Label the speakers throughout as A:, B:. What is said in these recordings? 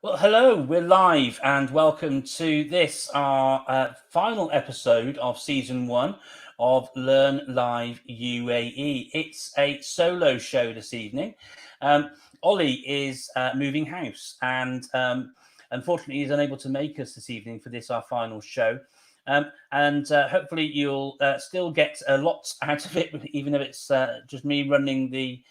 A: Well, hello, we're live and welcome to this, our final episode of season 1 of Learn Live UAE. It's a solo show this evening. Ollie is moving house and unfortunately he's unable to make us this evening for this, our final show. And hopefully you'll still get a lot out of it, even if it's just me running the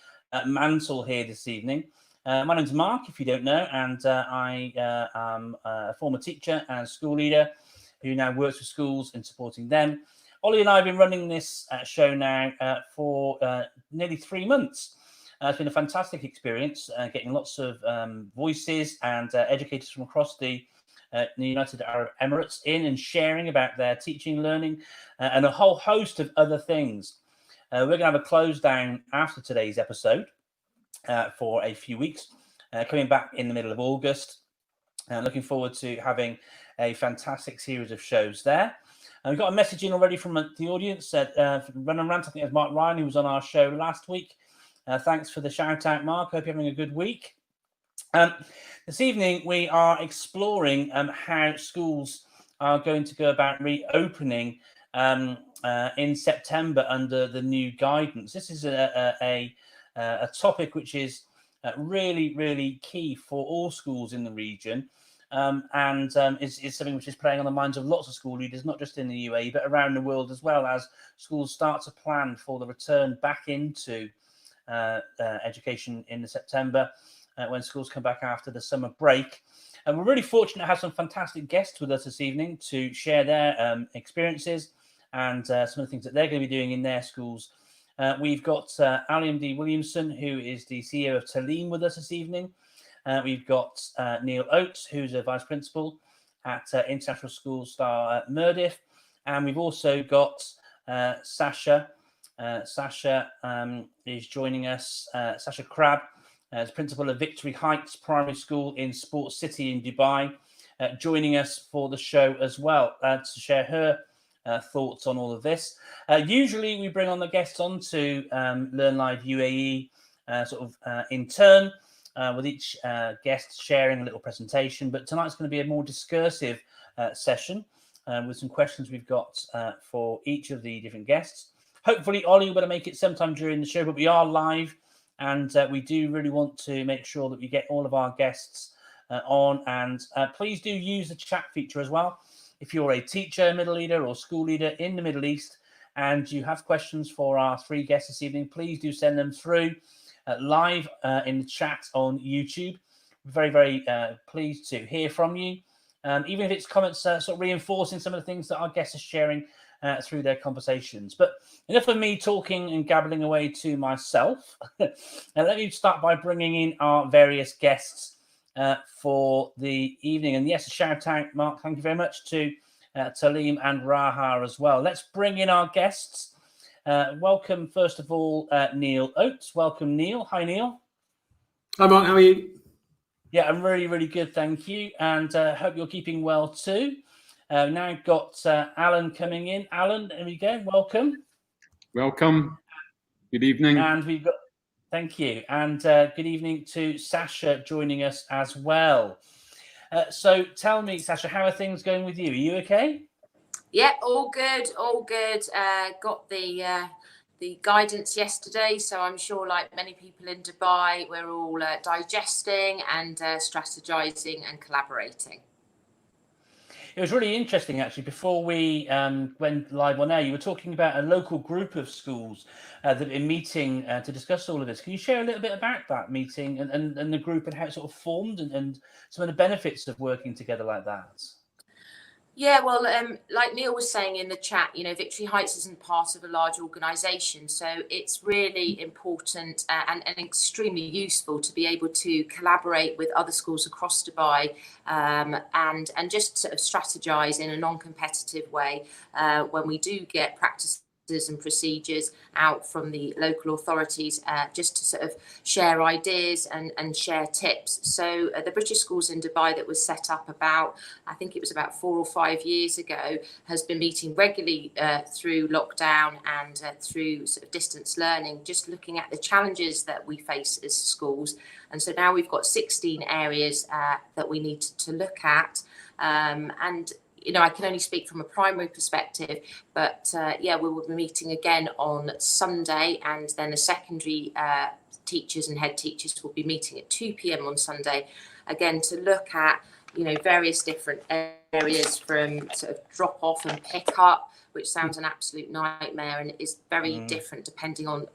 A: mantle here this evening. My name's Mark, if you don't know, and I am a former teacher and school leader who now works with schools and supporting them. Ollie and I have been running this show now for nearly 3 months. It's been a fantastic experience, getting lots of voices and educators from across the United Arab Emirates in and sharing about their teaching, learning, and a whole host of other things. We're going to have a close down after today's episode. For a few weeks, coming back in the middle of August. Looking forward to having a fantastic series of shows there. We've got a message in already from the audience. Run and Rant, I think it was Mark Ryan, who was on our show last week. Thanks for the shout out, Mark. Hope you're having a good week. This evening, we are exploring how schools are going to go about reopening in September under the new guidance. This is a topic which is really, really key for all schools in the region, and is something which is playing on the minds of lots of school leaders, not just in the UAE, but around the world as well, as schools start to plan for the return back into education in September, when schools come back after the summer break. And we're really fortunate to have some fantastic guests with us this evening to share their experiences and some of the things that they're going to be doing in their schools. We've got D Williamson, who is the CEO of Talim, with us this evening. We've got Neal Oates, who's a vice principal at International School Star Murdiff. And we've also got Sasha. Sasha is joining us, Sasha Crabb, as principal of Victory Heights Primary School in Sports City in Dubai, joining us for the show as well to share her thoughts on all of this. Usually we bring on the guests on to Learn Live UAE in turn, with each guest sharing a little presentation, but tonight's going to be a more discursive session with some questions we've got for each of the different guests. Hopefully Ollie will be able to make it sometime during the show, but we are live and we do really want to make sure that we get all of our guests on, and please do use the chat feature as well. If you're a teacher, middle leader, or school leader in the Middle East and you have questions for our 3 guests this evening, please do send them through live in the chat on YouTube. Very, very pleased to hear from you, even if it's comments sort of reinforcing some of the things that our guests are sharing through their conversations. But enough of me talking and gabbling away to myself. And let me start by bringing in our various guests for the evening. And yes, a shout out, Mark, thank you very much, to Talim and Raha as well. Let's bring in our guests. Welcome, first of all, Neal Oates. Welcome, Neal. Hi, Neal.
B: Hi, Mark. How are you?
A: Yeah, I'm really, really good, thank you. And hope you're keeping well too. Now got Alan coming in. Alan, there we go. Welcome.
C: Welcome. Good evening.
A: And we've got, thank you. And good evening to Sasha joining us as well. So tell me, Sasha, how are things going with you? Are you okay?
D: Yeah, all good, all good. Got the guidance yesterday, so I'm sure, like many people in Dubai, we're all digesting and strategizing and collaborating.
A: It was really interesting, actually. Before we went live on air, you were talking about a local group of schools that are meeting to discuss all of this. Can you share a little bit about that meeting and the group and how it sort of formed and some of the benefits of working together like that?
D: Yeah, well, like Neal was saying in the chat, you know, Victory Heights isn't part of a large organisation, so it's really important and extremely useful to be able to collaborate with other schools across Dubai and just sort of strategise in a non-competitive way when we do get practices and procedures out from the local authorities, just to sort of share ideas and share tips. So the British Schools in Dubai that was set up I think it was about 4 or 5 years ago, has been meeting regularly through lockdown and through sort of distance learning, just looking at the challenges that we face as schools. And so now we've got 16 areas that we need to look at. And I can only speak from a primary perspective, but we will be meeting again on Sunday, and then the secondary teachers and head teachers will be meeting at 2 p.m. on Sunday, again to look at various different areas, from sort of drop off and pick up, which sounds an absolute nightmare and is very different depending on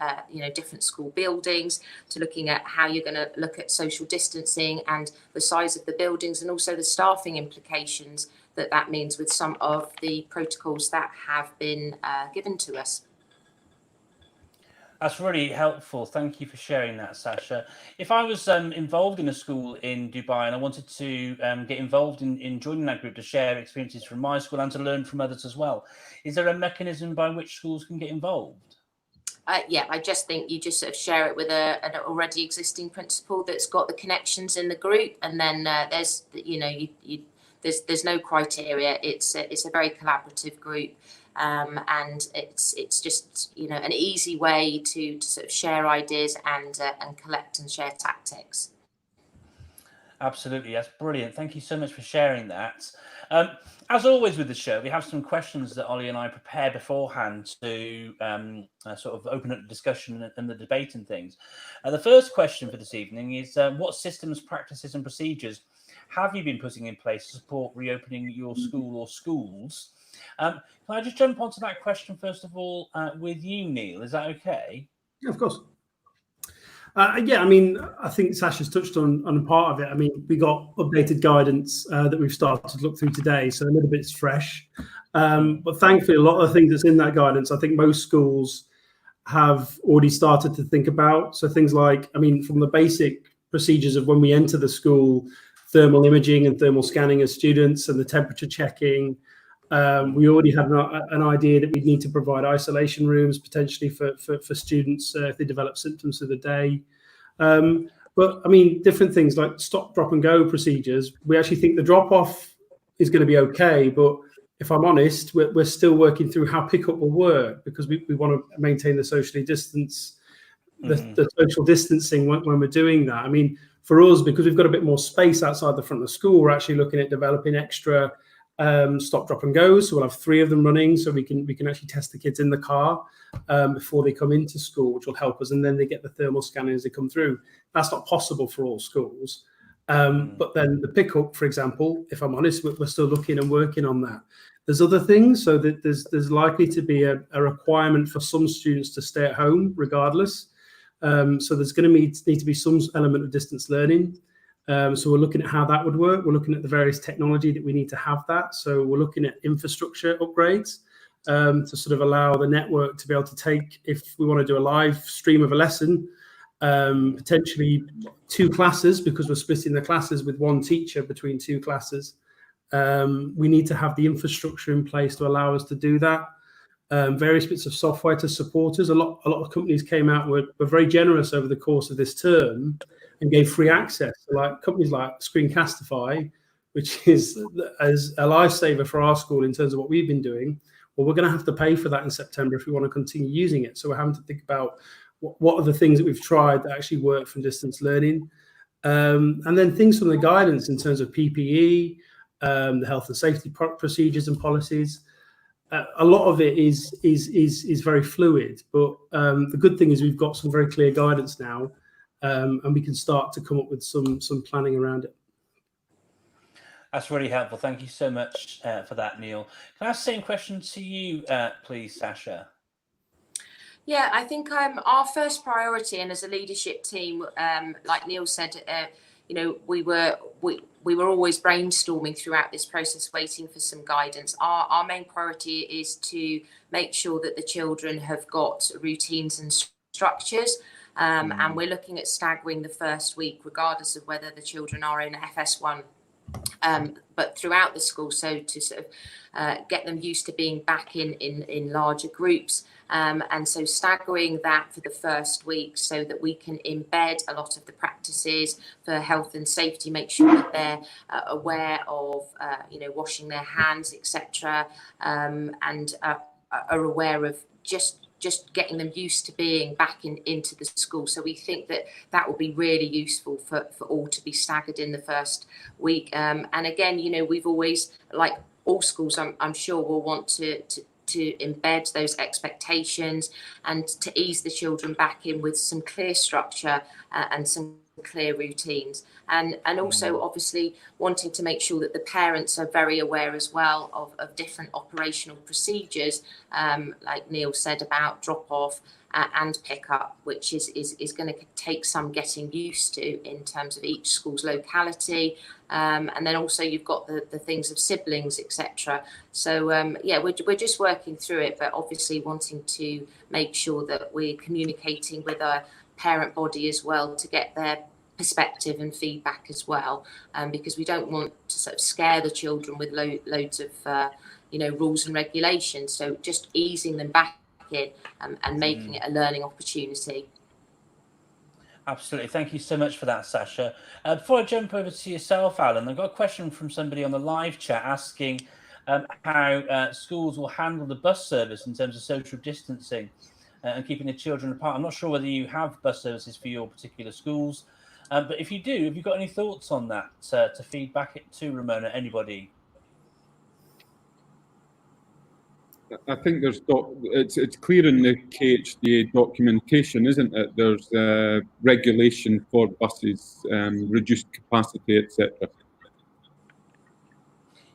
D: different school buildings, to looking at how you're going to look at social distancing and the size of the buildings, and also the staffing implications that means with some of the protocols that have been given to us.
A: That's really helpful. Thank you for sharing that, Sasha. If I was involved in a school in Dubai and I wanted to get involved in joining that group to share experiences from my school and to learn from others as well, is there a mechanism by which schools can get involved?
D: I just think you just sort of share it with an already existing principal that's got the connections in the group, and then there's no criteria. It's a very collaborative group. And it's just an easy way to sort of share ideas and collect and share tactics.
A: Absolutely, that's brilliant. Thank you so much for sharing that. As always with the show, we have some questions that Ollie and I prepare beforehand to sort of open up the discussion and the debate and things. The first question for this evening is what systems, practices and procedures have you been putting in place to support reopening your school or schools? Can I just jump onto that question first of all with you, Neil? Is that okay?
B: Yeah, of course. I think Sasha's touched on a part of it. I mean, we got updated guidance that we've started to look through today, so a little bit fresh. But thankfully, a lot of the things that's in that guidance, I think most schools have already started to think about. So things like, from the basic procedures of when we enter the school, thermal imaging and thermal scanning of students and the temperature checking. We already had an idea that we'd need to provide isolation rooms potentially for students if they develop symptoms of the day. But different things like stop, drop and go procedures. We actually think the drop off is going to be okay. But if I'm honest, we're still working through how pickup will work, because we want to maintain the socially distance, the social distancing when we're doing that. For us, because we've got a bit more space outside the front of the school, we're actually looking at developing extra stop, drop and goes. So we'll have 3 of them running, so we can actually test the kids in the car before they come into school, which will help us. And then they get the thermal scanning as they come through. That's not possible for all schools. But then the pickup, for example, if I'm honest, we're still looking and working on that. There's other things, so that there's likely to be a requirement for some students to stay at home regardless. So there's going to need to be some element of distance learning. So we're looking at how that would work. We're looking at the various technology that we need to have that. So we're looking at infrastructure upgrades to sort of allow the network to be able to take, if we want to do a live stream of a lesson, potentially 2 classes, because we're splitting the classes with 1 teacher between 2 classes. We need to have the infrastructure in place to allow us to do that. Various bits of software to support us. A lot of companies came out, were very generous over the course of this term and gave free access. So like companies like Screencastify, which is as a lifesaver for our school in terms of what we've been doing. Well, we're going to have to pay for that in September if we want to continue using it. So we're having to think about what are the things that we've tried that actually work from distance learning. And then things from the guidance in terms of PPE, the health and safety procedures and policies. A lot of it is very fluid, but the good thing is we've got some very clear guidance now, and we can start to come up with some planning around it.
A: That's really helpful. Thank you so much for that, Neil. Can I ask the same question to you, please, Sasha?
D: Yeah, I think our first priority, and as a leadership team, like Neil said, we were always brainstorming throughout this process, waiting for some guidance. Our main priority is to make sure that the children have got routines and structures. And we're looking at staggering the first week, regardless of whether the children are in FS1 but throughout the school, so to sort of get them used to being back in larger groups. And so staggering that for the first week so that we can embed a lot of the practices for health and safety, make sure that they're aware of, washing their hands, etc., and are aware of just getting them used to being back into the school. So we think that will be really useful for all to be staggered in the first week. And again, we've always, like all schools, I'm sure will want to embed those expectations and to ease the children back in with some clear structure and some clear routines, and also obviously wanting to make sure that the parents are very aware as well of different operational procedures, like Neil said about drop off and pick up, which is going to take some getting used to in terms of each school's locality, and then also you've got the things of siblings, etc. So we're just working through it, but obviously wanting to make sure that we're communicating with our parent body as well to get their perspective and feedback as well, because we don't want to sort of scare the children with loads of rules and regulations. So just easing them back in and making it a learning opportunity.
A: Absolutely. Thank you so much for that, Sasha. Before I jump over to yourself, Alan, I've got a question from somebody on the live chat asking how schools will handle the bus service in terms of social distancing and keeping the children apart. I'm not sure whether you have bus services for your particular schools, but if you do, have you got any thoughts on that to feedback it to Ramona, anybody?
C: I think it's clear in the KHDA documentation, isn't it? There's regulation for buses, reduced capacity, etc.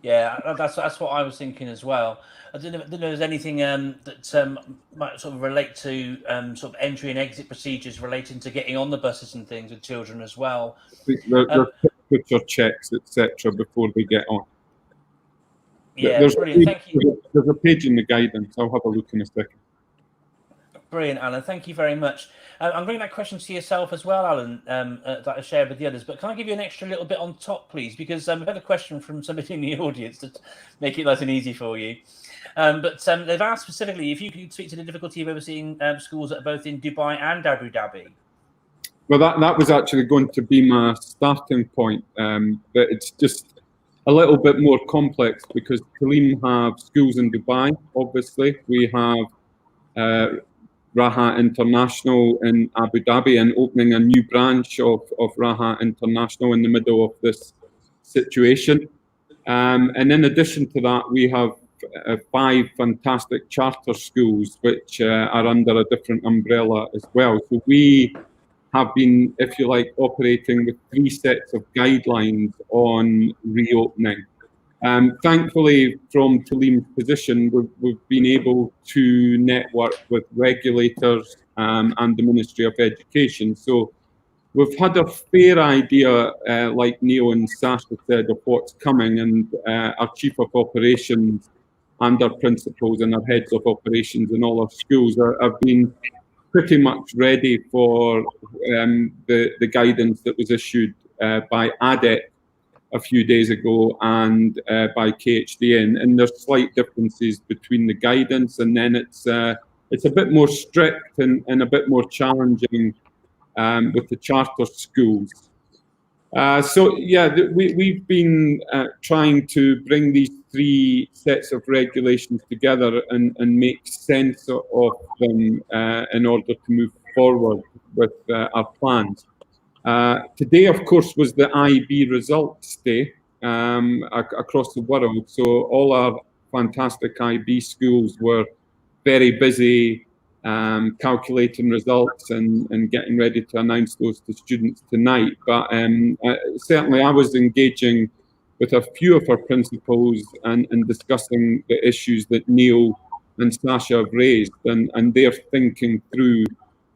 A: Yeah, that's what I was thinking as well. I don't know if there's anything that might sort of relate to sort of entry and exit procedures relating to getting on the buses and things with children as well.
C: There are temperature checks, etc., before they get on.
A: Yeah, brilliant. Thank you.
C: There's a page in the guidance. I'll have a look in a second.
A: Brilliant, Alan. Thank you very much. I'm bringing that question to yourself as well, Alan, that I shared with the others. But can I give you an extra little bit on top, please? Because we've had a question from somebody in the audience to make it nice and easy for you. But they've asked specifically if you could speak to the difficulty of overseeing schools that are both in Dubai and Abu Dhabi.
C: Well, that was actually going to be my starting point. But it's just a little bit more complex because Talim have schools in Dubai, obviously. We have Raha International in Abu Dhabi and opening a new branch of Raha International in the middle of this situation. And in addition to that, we have 5 fantastic charter schools which are under a different umbrella as well. So we have been, if you like, operating with 3 sets of guidelines on reopening. Thankfully, from Talim's position, we've been able to network with regulators and the Ministry of Education. So we've had a fair idea, like Neal and Sasha said, of what's coming, and our Chief of Operations and our principals and our heads of operations in all our schools have been pretty much ready for the guidance that was issued by ADEC a few days ago and by KHDA, and there's slight differences between the guidance, and then it's a bit more strict and a bit more challenging with the charter schools. So yeah, we've been trying to bring these 3 sets of regulations together and make sense of them in order to move forward with our plans. Today, of course, was the IB results day across the world. So all our fantastic IB schools were very busy calculating results and getting ready to announce those to students tonight. But certainly I was engaging with a few of our principals and discussing the issues that Neal and Sasha have raised, and they're thinking through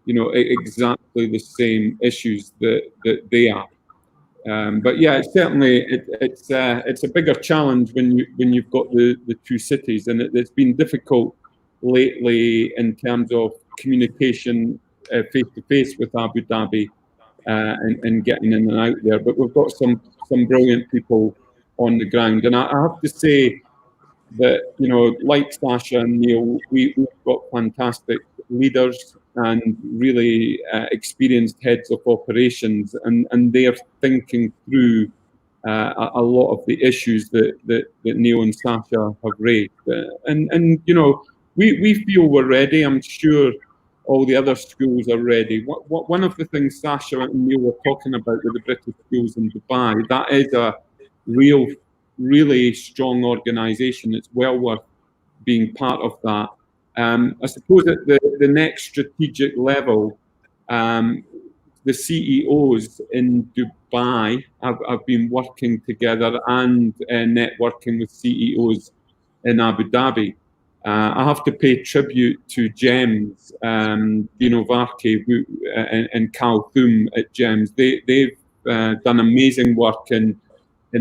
C: exactly the same issues that they are. But yeah, certainly it's a bigger challenge when you've got the 2 cities, and it's been difficult lately in terms of communication face to face with Abu Dhabi and getting in and out there. But we've got some brilliant people on the ground. And I have to say that, you know, like Sasha and Neil, we've got fantastic leaders and really experienced heads of operations, and they're thinking through a lot of the issues that Neil and Sasha have raised. And you know, we feel we're ready. I'm sure all the other schools are ready. One of the things Sasha and Neil were talking about with the British schools in Dubai, that is a really strong organisation. It's well worth being part of that. I suppose at the next strategic level, the CEOs in Dubai have been working together and networking with CEOs in Abu Dhabi. I have to pay tribute to GEMS, Dino Varkey and Cal Thum at GEMS. They've done amazing work in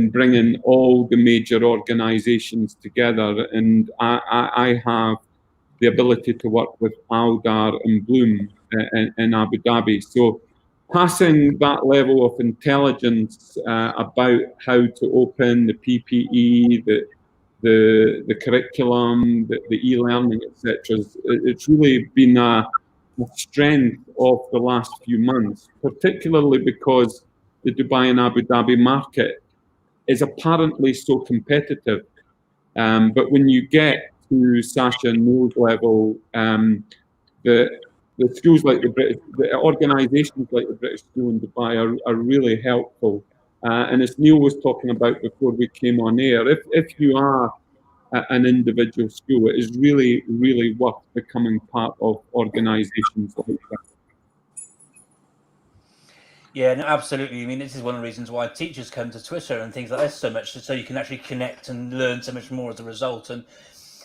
C: bringing all the major organisations together, and I have the ability to work with Aldar and Bloom in Abu Dhabi. So passing that level of intelligence about how to open the PPE, the curriculum, the e-learning, etc. It's really been a strength of the last few months, particularly because the Dubai and Abu Dhabi market is apparently so competitive. But when you get to Sasha and Neil's level, the schools like the organisations like the British School in Dubai are really helpful. And as Neil was talking about before we came on air, if you are an individual school, it is really worth becoming part of organisations like that.
A: Yeah, no, absolutely. I mean, this is one of the reasons why teachers come to Twitter and things like this so much, so you can actually connect and learn so much more as a result. And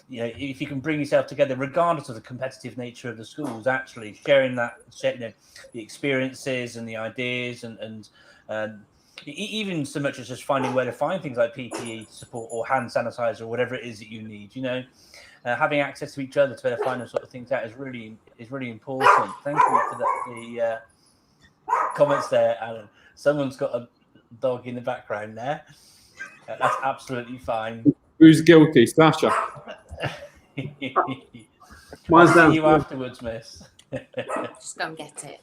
A: you know, if you can bring yourself together, regardless of the competitive nature of the schools, actually sharing that, you know, the experiences and the ideas, and even so much as just finding where to find things like PPE to support or hand sanitizer or whatever it is that you need. You know, having access to each other to better find those sort of things out is really important. Thank you for the comments there, Alan. Someone's got a dog in the background there. That's absolutely fine.
C: Who's guilty, Sasha?
A: I'll see you afterwards, miss.
D: Just go and get it.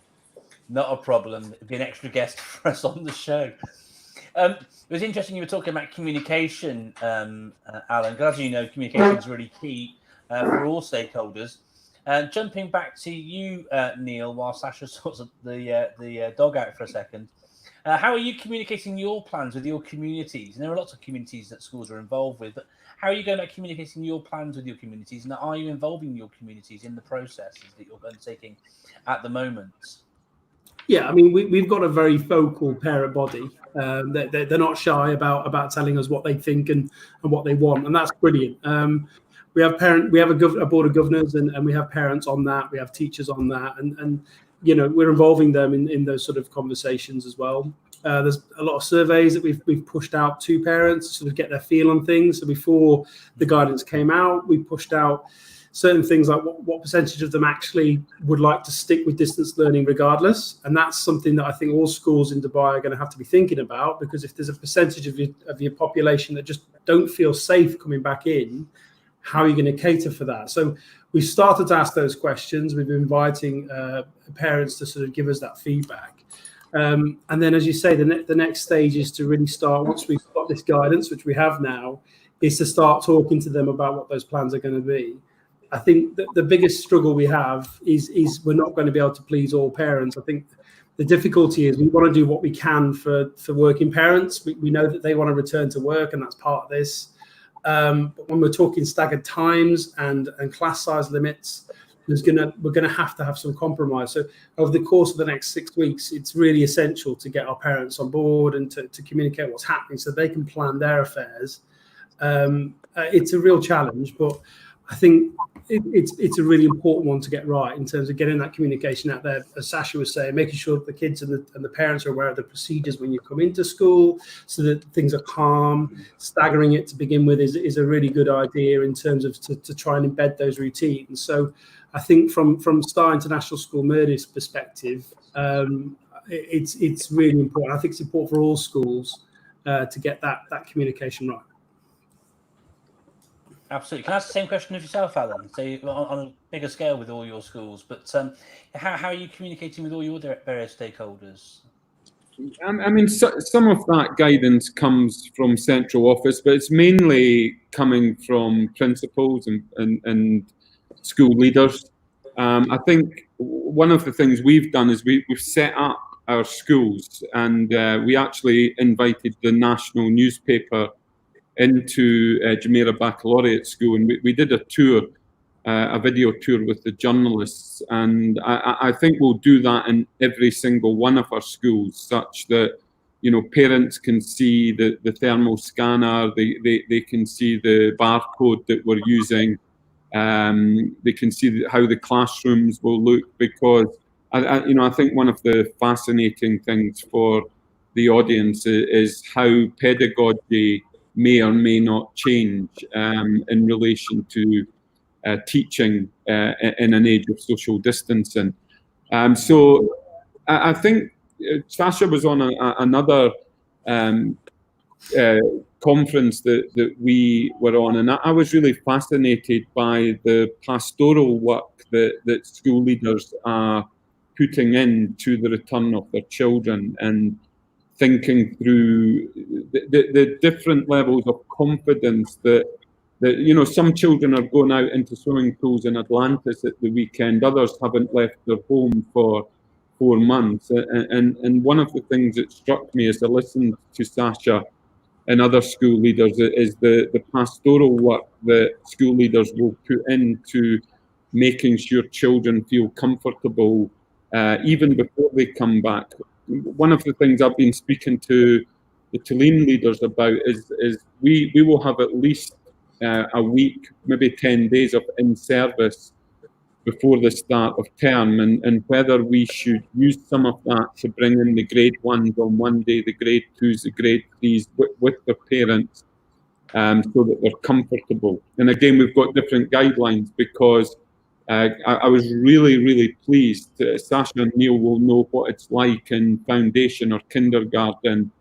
A: Not a problem. It'd be an extra guest for us on the show. It was interesting you were talking about communication, Alan. As you know, communication is really key for all stakeholders. Jumping back to you, Neil, while Sasha sorts the dog out for a second. How are you communicating your plans with your communities? And there are lots of communities that schools are involved with, but how are you going about communicating your plans with your communities? And are you involving your communities in the processes that you're undertaking at the moment? Yeah,
B: I mean, we've got a very vocal parent body. They're not shy about telling us what they think and what they want, and that's brilliant. We have a board of governors, and we have parents on that. We have teachers on that, and you know, we're involving them in those sort of conversations as well. There's a lot of surveys that we've pushed out to parents to sort of get their feel on things. So before the guidance came out, we pushed out certain things like what percentage of them actually would like to stick with distance learning regardless. And that's something that I think all schools in Dubai are going to have to be thinking about, because if there's a percentage of your population that just don't feel safe coming back in, how are you going to cater for that? So we started to ask those questions. We've been inviting parents to sort of give us that feedback. And then, as you say, the next stage is to really start, once we've got this guidance, which we have now, is to start talking to them about what those plans are going to be. I think that the biggest struggle we have is we're not going to be able to please all parents. I think the difficulty is we want to do what we can for working parents. We know that they want to return to work, and that's part of this. But when we're talking staggered times and class size limits, we're going to have some compromise. So over the course of the next 6 weeks, it's really essential to get our parents on board and to communicate what's happening so they can plan their affairs. It's a real challenge, but I think it's a really important one to get right in terms of getting that communication out there, as Sasha was saying, making sure that the kids and the parents are aware of the procedures when you come into school so that things are calm. Staggering it to begin with is a really good idea in terms of to try and embed those routines. So I think from Star International School Murdi's perspective, it's really important. I think it's important for all schools to get that communication right.
A: Absolutely. Can I ask the same question of yourself, Alan? So on a bigger scale with all your schools, but how are you communicating with all your various stakeholders?
C: I mean, some of that guidance comes from central office, but it's mainly coming from principals and school leaders. I think one of the things we've done is we've set up our schools, and we actually invited the national newspaper into Jumeirah Baccalaureate School, and we did a tour, a video tour with the journalists, and I think we'll do that in every single one of our schools, such that parents can see the thermal scanner, they can see the barcode that we're using, they can see how the classrooms will look, because I think one of the fascinating things for the audience is how pedagogy may or may not change in relation to teaching in an age of social distancing. So I think Sasha was on another conference that we were on, and I was really fascinated by the pastoral work that school leaders are putting into the return of their children, and thinking through the different levels of confidence that some children are going out into swimming pools in Atlantis at the weekend, others haven't left their home for 4 months. And one of the things that struck me as I listened to Sasha and other school leaders is the pastoral work that school leaders will put into making sure children feel comfortable even before they come back. One of the things I've been speaking to the Talim leaders about is we will have at least a week, maybe 10 days of in-service before the start of term, and whether we should use some of that to bring in the grade 1s on one day, the grade 2s, the grade 3s with their parents, so that they're comfortable. And again, we've got different guidelines, because I was really, really pleased. Sasha and Neal will know what it's like in foundation or kindergarten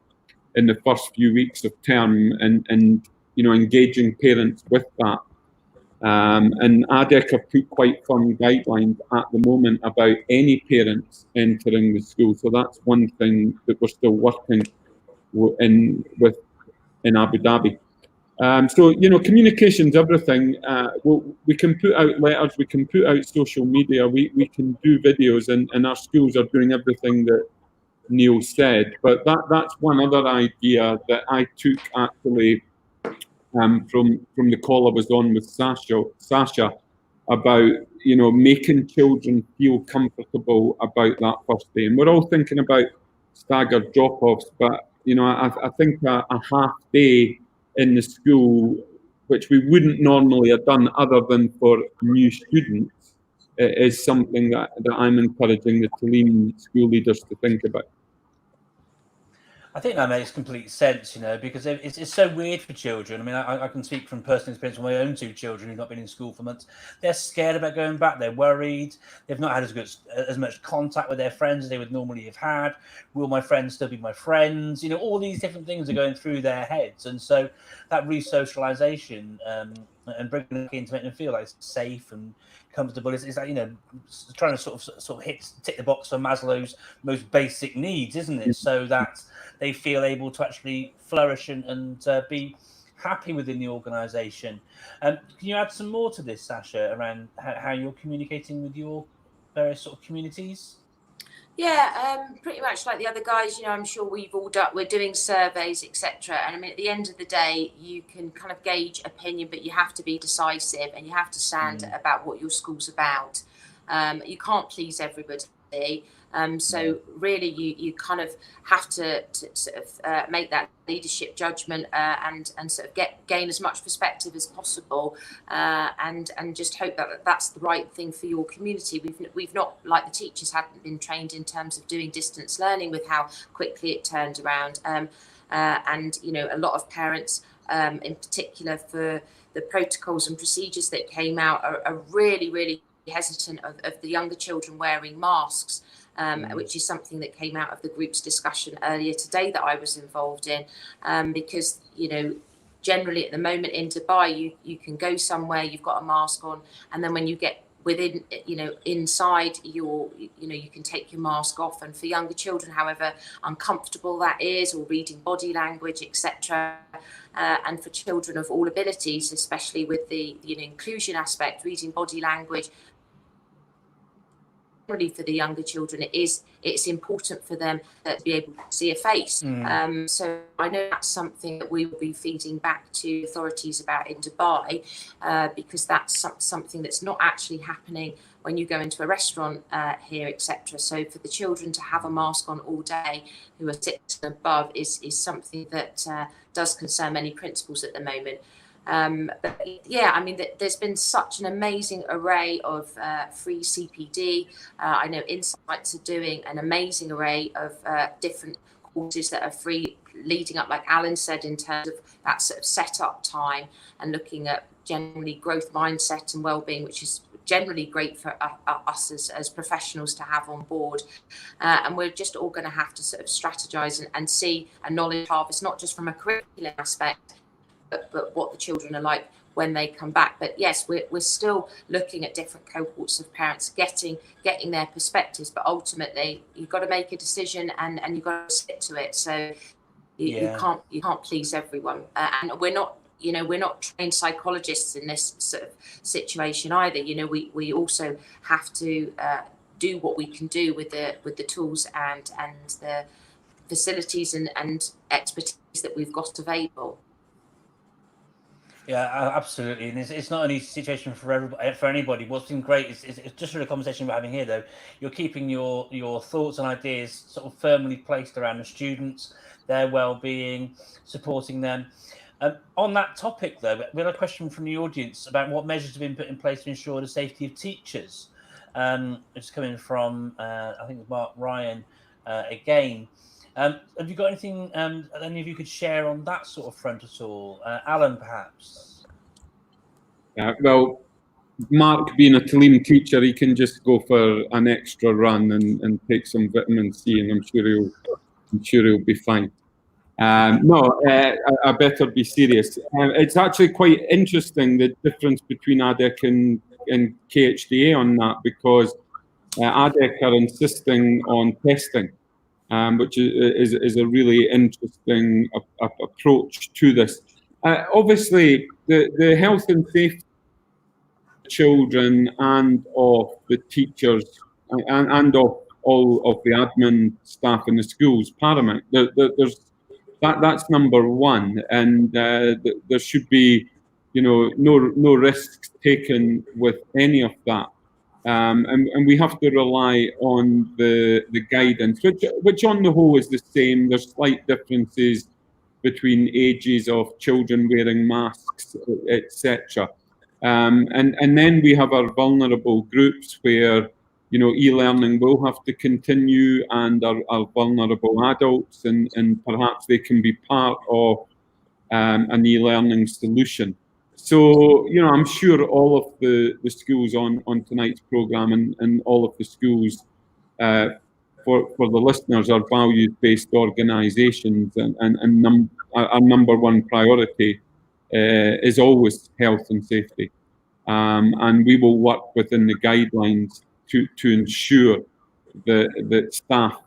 C: in the first few weeks of term, and engaging parents with that. And ADEC have put quite firm guidelines at the moment about any parents entering the school. So that's one thing that we're still working in Abu Dhabi. So communication's everything. We can put out letters, we can put out social media, we can do videos, and our schools are doing everything that Neal said. But that's one other idea that I took actually from the call I was on with Sasha about making children feel comfortable about that first day. And we're all thinking about staggered drop-offs, but I think a half day in the school, which we wouldn't normally have done other than for new students, is something that I'm encouraging the Talim school leaders to think about.
A: I think that makes complete sense, because it's so weird for children. I mean, I can speak from personal experience with my own 2 children who've not been in school for months. They're scared about going back. They're worried. They've not had as much contact with their friends as they would normally have had. Will my friends still be my friends? All these different things are going through their heads. And so that re-socialization and bringing them in to make them feel like it's safe and comfortable is like, trying to sort of tick the box for Maslow's most basic needs, isn't it? So that they feel able to actually flourish and be happy within the organisation. Can you add some more to this, Sasha, around how you're communicating with your various sort of communities?
D: Yeah, pretty much like the other guys. I'm sure we're doing surveys, etc. And I mean, at the end of the day, you can kind of gauge opinion, but you have to be decisive and you have to stand about what your school's about. You can't please everybody. So really, you kind of have to sort of make that leadership judgment and sort of gain as much perspective as possible, and just hope that that's the right thing for your community. We've not, like the teachers, hadn't been trained in terms of doing distance learning with how quickly it turned around, and a lot of parents, in particular for the protocols and procedures that came out, are really, really hesitant of the younger children wearing masks. which is something that came out of the group's discussion earlier today that I was involved in, because, you know, generally at the moment in Dubai, you can go somewhere, you've got a mask on, and then when you get within, you know, inside you can take your mask off. And for younger children, however uncomfortable that is, or reading body language, etc., and for children of all abilities, especially with the, you know, inclusion aspect, reading body language, really for the younger children, it's important for them to be able to see a face. So I know that's something that we will be feeding back to authorities about in Dubai, because that's something that's not actually happening when you go into a restaurant here, etc. So for the children to have a mask on all day, who are 6 and above, is something that does concern many principals at the moment. But yeah, I mean, there's been such an amazing array of free CPD. I know Insights are doing an amazing array of different courses that are free, leading up, like Alan said, in terms of that sort of setup time and looking at generally growth mindset and well-being, which is generally great for us as professionals to have on board. And we're just all going to have to sort of strategize and see a knowledge harvest, not just from a curriculum aspect, but what the children are like when they come back. But yes, we're still looking at different cohorts of parents, getting their perspectives, but ultimately you've got to make a decision and you've got to stick to it. So you can't please everyone, and we're not trained psychologists in this sort of situation either. You know, we also have to do what we can do with the tools and the facilities and expertise that we've got available.
A: Yeah, absolutely, and it's not an easy situation for everybody, for anybody. What's been great is just for the conversation we're having here, though. You're keeping your thoughts and ideas sort of firmly placed around the students, their well-being, supporting them. On that topic, though, we had a question from the audience about what measures have been put in place to ensure the safety of teachers. It's coming from I think Mark Ryan again. Have you got anything any of you could share on that sort of front at all? Alan, perhaps?
C: Well, Mark, being a Talim teacher, he can just go for an extra run and take some vitamin C, and I'm sure he'll be fine. I better be serious. It's actually quite interesting, the difference between ADEC and KHDA on that, because ADEC are insisting on testing, which is a really interesting approach to this. Obviously, the health and safety of children and of the teachers and of all of the admin staff in the schools paramount. That's number one, and there should be, no risks taken with any of that. And we have to rely on the guidance, which on the whole is the same. There's slight differences between ages of children wearing masks, etc. And then we have our vulnerable groups where, e-learning will have to continue, and our vulnerable adults, and perhaps they can be part of an e-learning solution. So, I'm sure all of the schools on tonight's programme and all of the schools for the listeners are values-based organisations, and our number one priority is always health and safety. And we will work within the guidelines to ensure that staff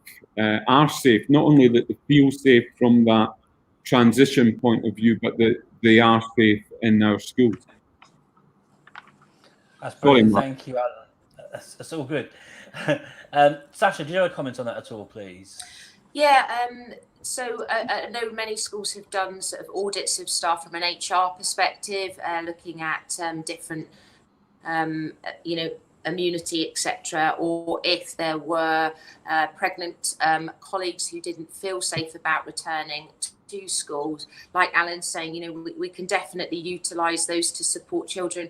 C: are safe, not only that they feel safe from that transition point of view, but that they are safe in our schools.
A: That's brilliant. Thank you, Alan. That's all good. Sasha, do you have a comment on that at all, please?
D: Yeah, so I know many schools have done sort of audits of staff from an HR perspective, looking at different, immunity, etc., or if there were pregnant colleagues who didn't feel safe about returning to schools. Like Alan's saying, we can definitely utilise those to support children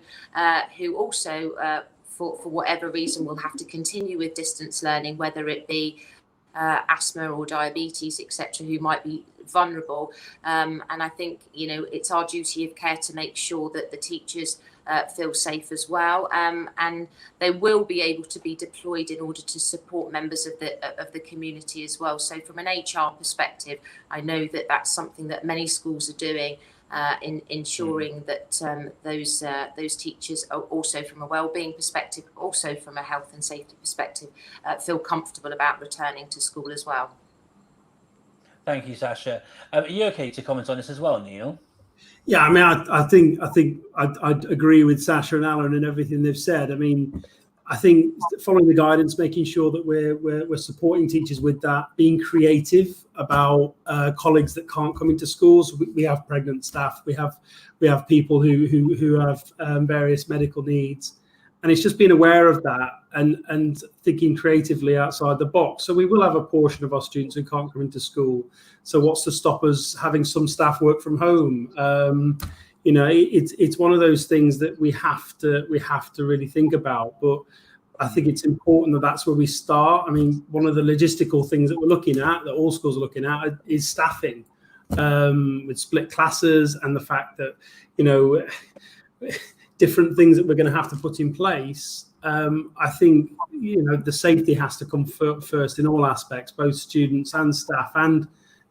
D: who also, for whatever reason, will have to continue with distance learning, whether it be asthma or diabetes, etc., who might be vulnerable. And I think, it's our duty of care to make sure that the teachers feel safe as well. And they will be able to be deployed in order to support members of the community as well. So from an HR perspective, I know that that's something that many schools are doing, in ensuring that those teachers are also from a wellbeing perspective, also from a health and safety perspective, feel comfortable about returning to school as well.
A: Thank you, Sasha. Are you okay to comment on this as well, Neil?
B: Yeah, I mean, I think I'd agree with Sasha and Alan and everything they've said. I mean, I think following the guidance, making sure that we're supporting teachers with that, being creative about colleagues that can't come into schools. We have pregnant staff, we have people who have various medical needs, and it's just being aware of that and thinking creatively outside the box. So we will have a portion of our students who can't come into school. So what's to stop us having some staff work from home? It's one of those things that we have to really think about. But I think it's important that that's where we start. I mean, one of the logistical things that we're looking at, that all schools are looking at, is staffing, with split classes, and the fact that different things that we're going to have to put in place. I think the safety has to come first in all aspects, both students and staff and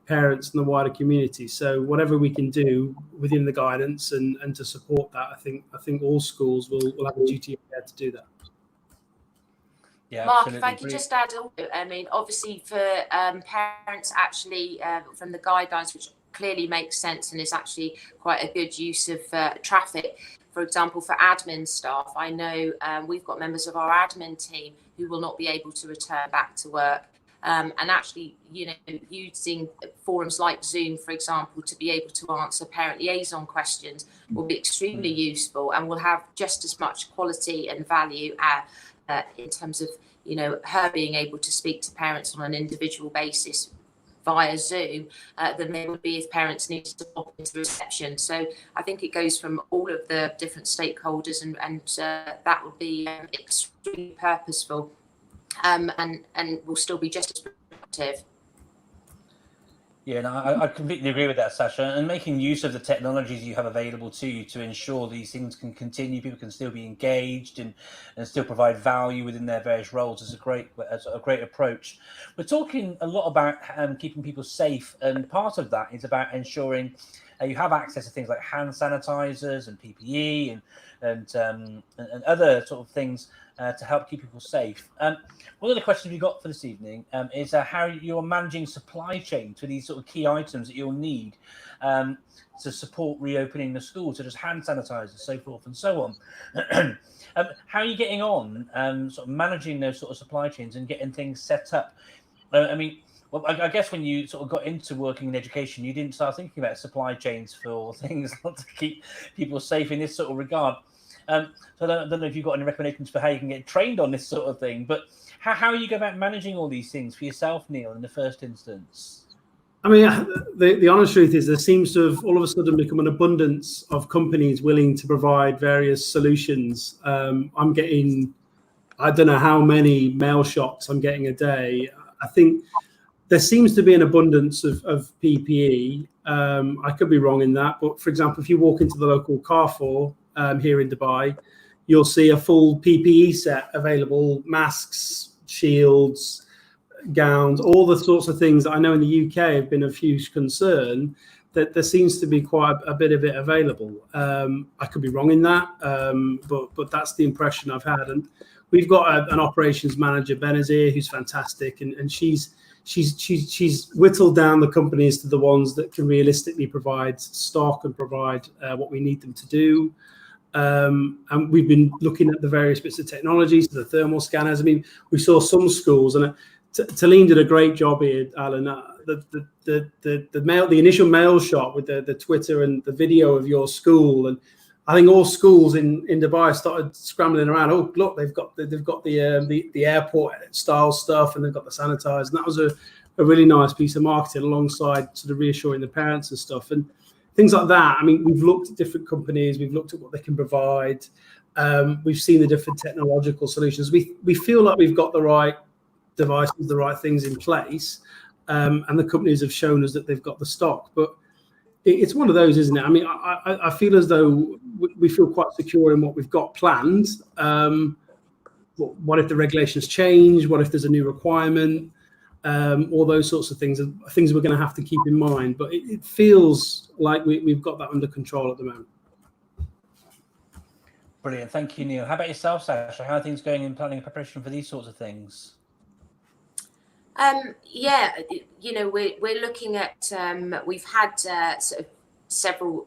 B: parents and the wider community. So whatever we can do within the guidance and to support that, I think all schools will have a duty of care to do that.
A: Yeah,
D: Mark, if I could just add, I mean, obviously for parents, actually, from the guidelines, which clearly makes sense and is actually quite a good use of traffic. For example, for admin staff, I know we've got members of our admin team who will not be able to return back to work. And actually, using forums like Zoom, for example, to be able to answer parent liaison questions will be extremely useful, and will have just as much quality and value in terms of, her being able to speak to parents on an individual basis via Zoom than they would be if parents needed to pop into reception. So I think it goes from all of the different stakeholders, and that would be extremely purposeful, and will still be just as productive.
A: Yeah, no, I completely agree with that, Sasha. And making use of the technologies you have available to you to ensure these things can continue, people can still be engaged and still provide value within their various roles is a great approach. We're talking a lot about keeping people safe, and part of that is about ensuring you have access to things like hand sanitizers and PPE and other sort of things to help keep people safe. One of the questions we got for this evening is how you're managing supply chain for these sort of key items that you'll need to support reopening the schools, such as hand sanitizers, so forth and so on. How are you getting on sort of managing those sort of supply chains and getting things set up? I guess when you sort of got into working in education, you didn't start thinking about supply chains for things to keep people safe in this sort of regard. So I don't know if you've got any recommendations for how you can get trained on this sort of thing, but how are you go about managing all these things for yourself, Neil, in the first instance? I mean,
B: the honest truth is there seems to have all of a sudden become an abundance of companies willing to provide various solutions. I'm getting, I don't know how many mail shots I'm getting a day. I think there seems to be an abundance of PPE. I could be wrong in that, but for example, if you walk into the local Carrefour here in Dubai, you'll see a full PPE set available: masks, shields, gowns, all the sorts of things that I know in the UK have been of huge concern. That there seems to be quite a bit of it available. I could be wrong in that, but that's the impression I've had. And we've got an operations manager, Benazir, who's fantastic, and she's whittled down the companies to the ones that can realistically provide stock and provide what we need them to do. And we've been looking at the various bits of technologies, the thermal scanners. I mean, we saw some schools, and Talene did a great job here, Alan. The initial mail shot with the Twitter and the video of your school, and I think all schools in Dubai started scrambling around. Oh, look, they've got the airport style stuff, and they've got the sanitizers. And that was a really nice piece of marketing alongside sort of reassuring the parents and stuff and things like that. I mean, we've looked at different companies. We've looked at what they can provide. We've seen the different technological solutions. We feel like we've got the right devices, the right things in place. and the companies have shown us that they've got the stock. But it's one of those, isn't it? I mean, I feel as though we feel quite secure in what we've got planned. What if the regulations change? What if there's a new requirement? All those sorts of things are things we're going to have to keep in mind. But it feels like we've got that under control at the moment.
A: Brilliant. Thank you, Neil. How about yourself, Sasha? How are things going in planning and preparation for these sorts of things?
D: Yeah, we're looking at, we've had sort of several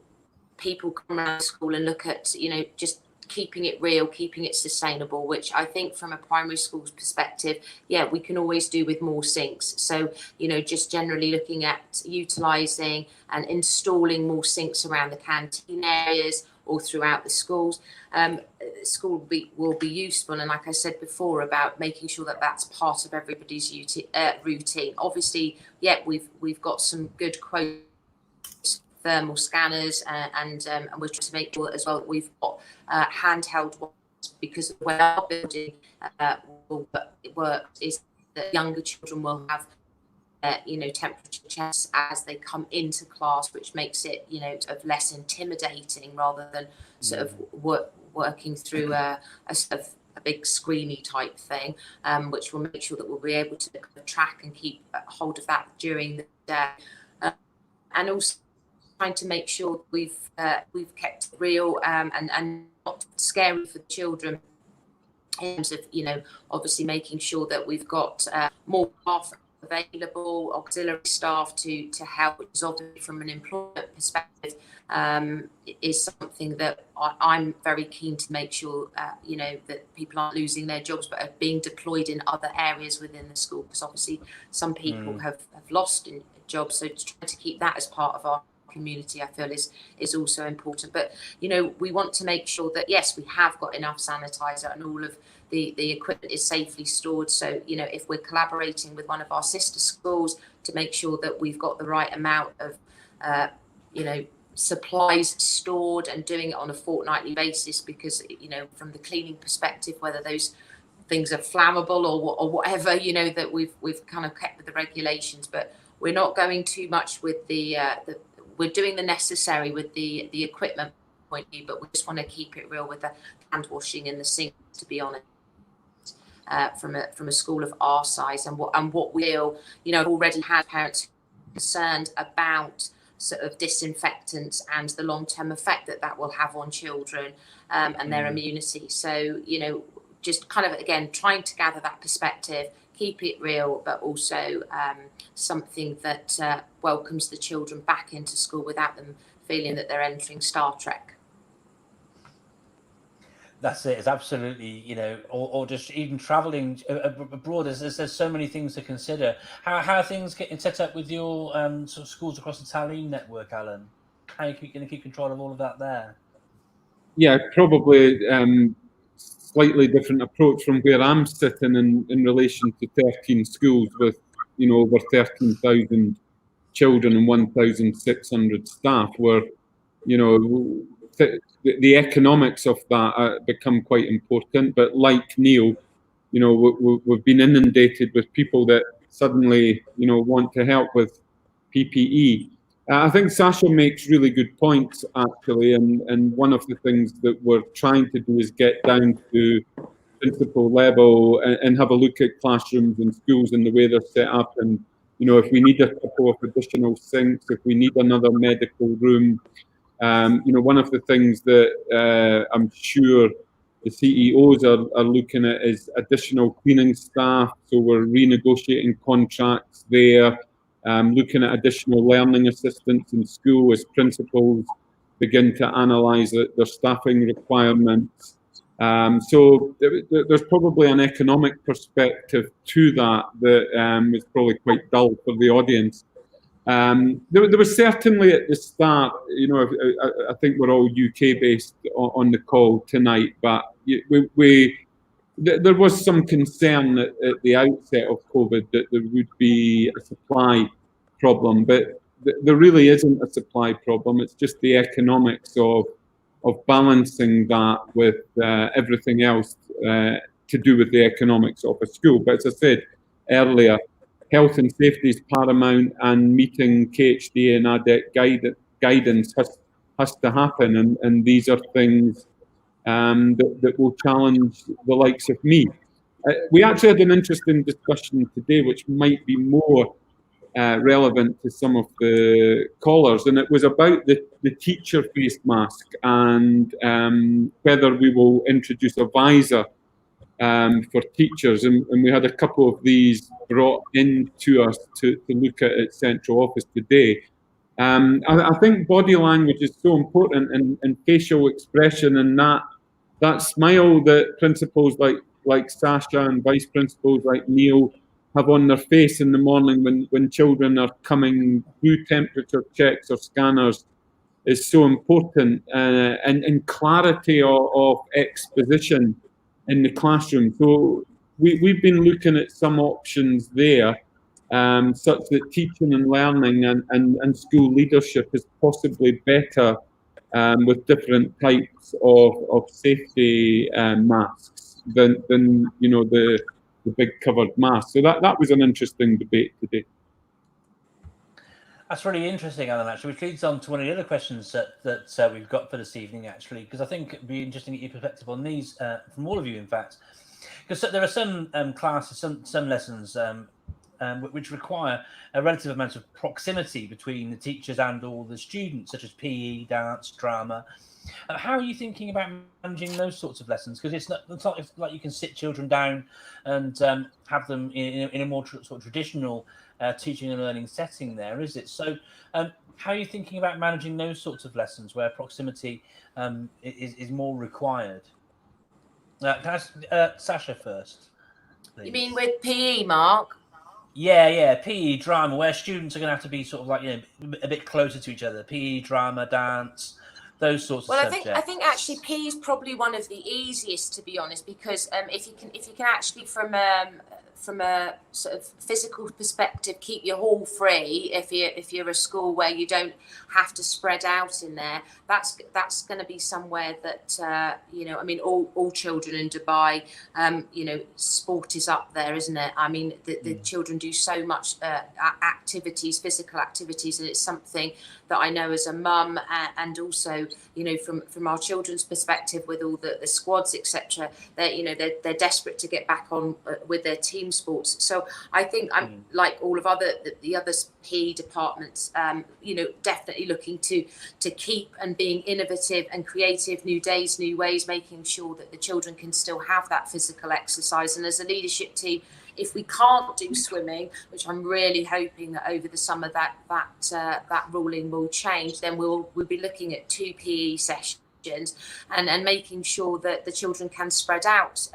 D: people come around the school and look at, just keeping it real, keeping it sustainable, which I think from a primary school's perspective, yeah, we can always do with more sinks. So, just generally looking at utilising and installing more sinks around the canteen areas or throughout the schools. School will be useful, and like I said before, about making sure that that's part of everybody's routine. Obviously, yeah, we've got some good quotes, thermal scanners, and we're trying to make sure that as well that we've got handheld ones, because the way our building will work is that younger children will have temperature checks as they come into class, which makes it, sort of less intimidating rather than sort of working through a sort of a big screeny type thing, which will make sure that we'll be able to track and keep hold of that during the day, and also trying to make sure we've kept it real and not scary for the children. In terms of, obviously making sure that we've got more staff available, auxiliary staff to help, which is obviously from an employment perspective, is something that I'm very keen to make sure, that people aren't losing their jobs, but are being deployed in other areas within the school, because obviously some people have lost jobs. So trying to keep that as part of our community, I feel is also important. But we want to make sure that yes, we have got enough sanitizer and all of the equipment is safely stored. So if we're collaborating with one of our sister schools to make sure that we've got the right amount of supplies stored and doing it on a fortnightly basis, because from the cleaning perspective, whether those things are flammable or whatever, that we've kind of kept with the regulations, but we're not going too much with the we're doing the necessary with the equipment point of view, but we just want to keep it real with the hand washing in the sink, to be honest. From a school of our size, and what we'll, already had parents concerned about sort of disinfectants and the long-term effect that will have on children and their immunity. So, just kind of, again, trying to gather that perspective, keep it real, but also something that welcomes the children back into school without them feeling that they're entering Star Trek.
A: That's it. It's absolutely, or just even traveling abroad. There's so many things to consider. How are things getting set up with your sort of schools across the Talim network, Alan? How are you going to keep control of all of that there?
C: Yeah, probably slightly different approach from where I'm sitting in relation to 13 schools with, over 13,000 children and 1,600 staff, where, the economics of that become quite important. But like Neil, we've been inundated with people that suddenly, want to help with PPE. I think Sasha makes really good points, actually, and one of the things that we're trying to do is get down to principal level and have a look at classrooms and schools and the way they're set up. And, if we need a couple of additional sinks, if we need another medical room, one of the things that I'm sure the CEOs are looking at is additional cleaning staff. So we're renegotiating contracts there, looking at additional learning assistants in school as principals begin to analyse their staffing requirements. So there's probably an economic perspective to that is probably quite dull for the audience. There was certainly at the start, I think we're all UK based on the call tonight, but there was some concern at the outset of COVID that there would be a supply problem, but there really isn't a supply problem. It's just the economics of balancing that with everything else to do with the economics of a school. But as I said earlier, health and safety is paramount, and meeting KHD and ADEC guidance has to happen. And these are things that will challenge the likes of me. We actually had an interesting discussion today, which might be more relevant to some of the callers, and it was about the teacher face mask and whether we will introduce a visor for teachers, and we had a couple of these brought into us to look at central office today. I think body language is so important, and facial expression, and that smile that principals like Sasha and vice principals like Neal have on their face in the morning when children are coming through temperature checks or scanners is so important, and clarity of exposition in the classroom. So we've been looking at some options there, such that teaching and learning and school leadership is possibly better with different types of safety masks than the big covered mask. So that was an interesting debate today.
A: That's really interesting, Alan, actually, which leads on to one of the other questions that we've got for this evening, actually, because I think it'd be interesting to get your perspective on these from all of you, in fact, because there are some classes, some lessons which require a relative amount of proximity between the teachers and all the students, such as PE, dance, drama. How are you thinking about managing those sorts of lessons? Because it's not like you can sit children down and have them in a more sort of traditional teaching and learning setting there, is it? So how are you thinking about managing those sorts of lessons where proximity is more required? Can I ask Sasha first, please?
D: You mean with PE, Mark?
A: Yeah, PE, drama, where students are going to have to be sort of like, a bit closer to each other. PE, drama, dance, those sorts of subjects.
D: I think actually PE is probably one of the easiest, to be honest, because if you can actually from a sort of physical perspective keep your hall free, if you're a school where you don't have to spread out in there, that's going to be somewhere that I mean all children in Dubai, sport is up there, isn't it? I mean the children do so much activities, physical activities, and it's something that I know as a mum, and also from our children's perspective with all the squads, etc. They're desperate to get back on with their team sports. So I think I'm like all of the other PE departments, definitely looking to keep and being innovative and creative, new days, new ways, making sure that the children can still have that physical exercise. And as a leadership team, if we can't do swimming, which I'm really hoping that over the summer that ruling will change, then we'll be looking at 2 PE sessions and making sure that the children can spread out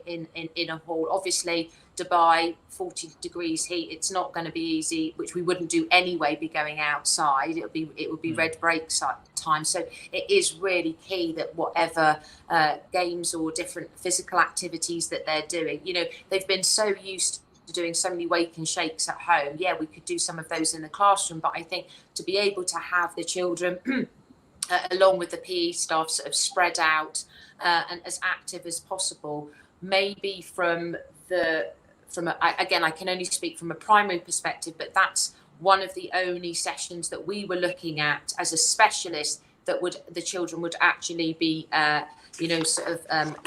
D: in a hall. Obviously, Dubai, 40 degrees heat, it's not going to be easy, which we wouldn't do anyway, be going outside. It would be red break time. So it is really key that whatever games or different physical activities that they're doing, they've been so used to doing so many wake and shakes at home. Yeah, we could do some of those in the classroom, but I think to be able to have the children along with the PE staff sort of spread out and as active as possible, maybe again, I can only speak from a primary perspective, but that's one of the only sessions that we were looking at as a specialist that the children would actually be,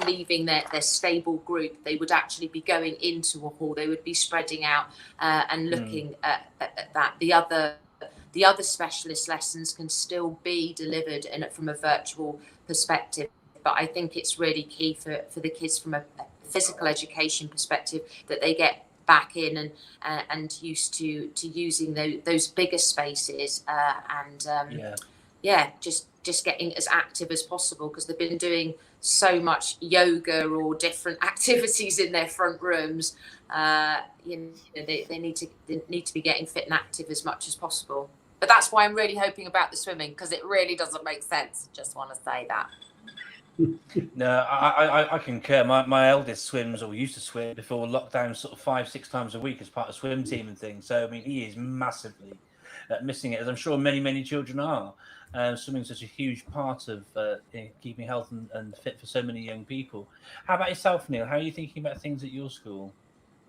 D: leaving their stable group. They would actually be going into a hall. They would be spreading out and looking at that. The other specialist lessons can still be delivered from a virtual perspective. But I think it's really key for the kids from a physical education perspective that they get back in and used to using those bigger spaces just getting as active as possible, because they've been doing so much yoga or different activities in their front rooms. They need to be getting fit and active as much as possible. But that's why I'm really hoping about the swimming, because it really doesn't make sense. Just want to say that.
A: No, I concur. My eldest swims, or used to swim before lockdown, sort of 5-6 times a week as part of swim team and things. So I mean, he is massively missing it, as I'm sure many children are. Swimming is such a huge part of keeping health and fit for so many young people. How about yourself, Neal? How are you thinking about things at your school?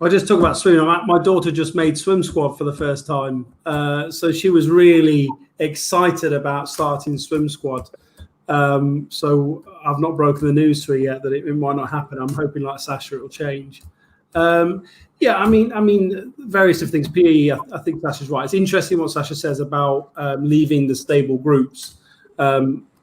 B: I just talk about swimming. My daughter just made swim squad for the first time, so she was really excited about starting swim squad. So I've not broken the news to her yet that it might not happen. I'm hoping, like Sasha, it will change. Yeah, I mean, various different things. PE, I think Sasha's right. It's interesting what Sasha says about leaving the stable groups.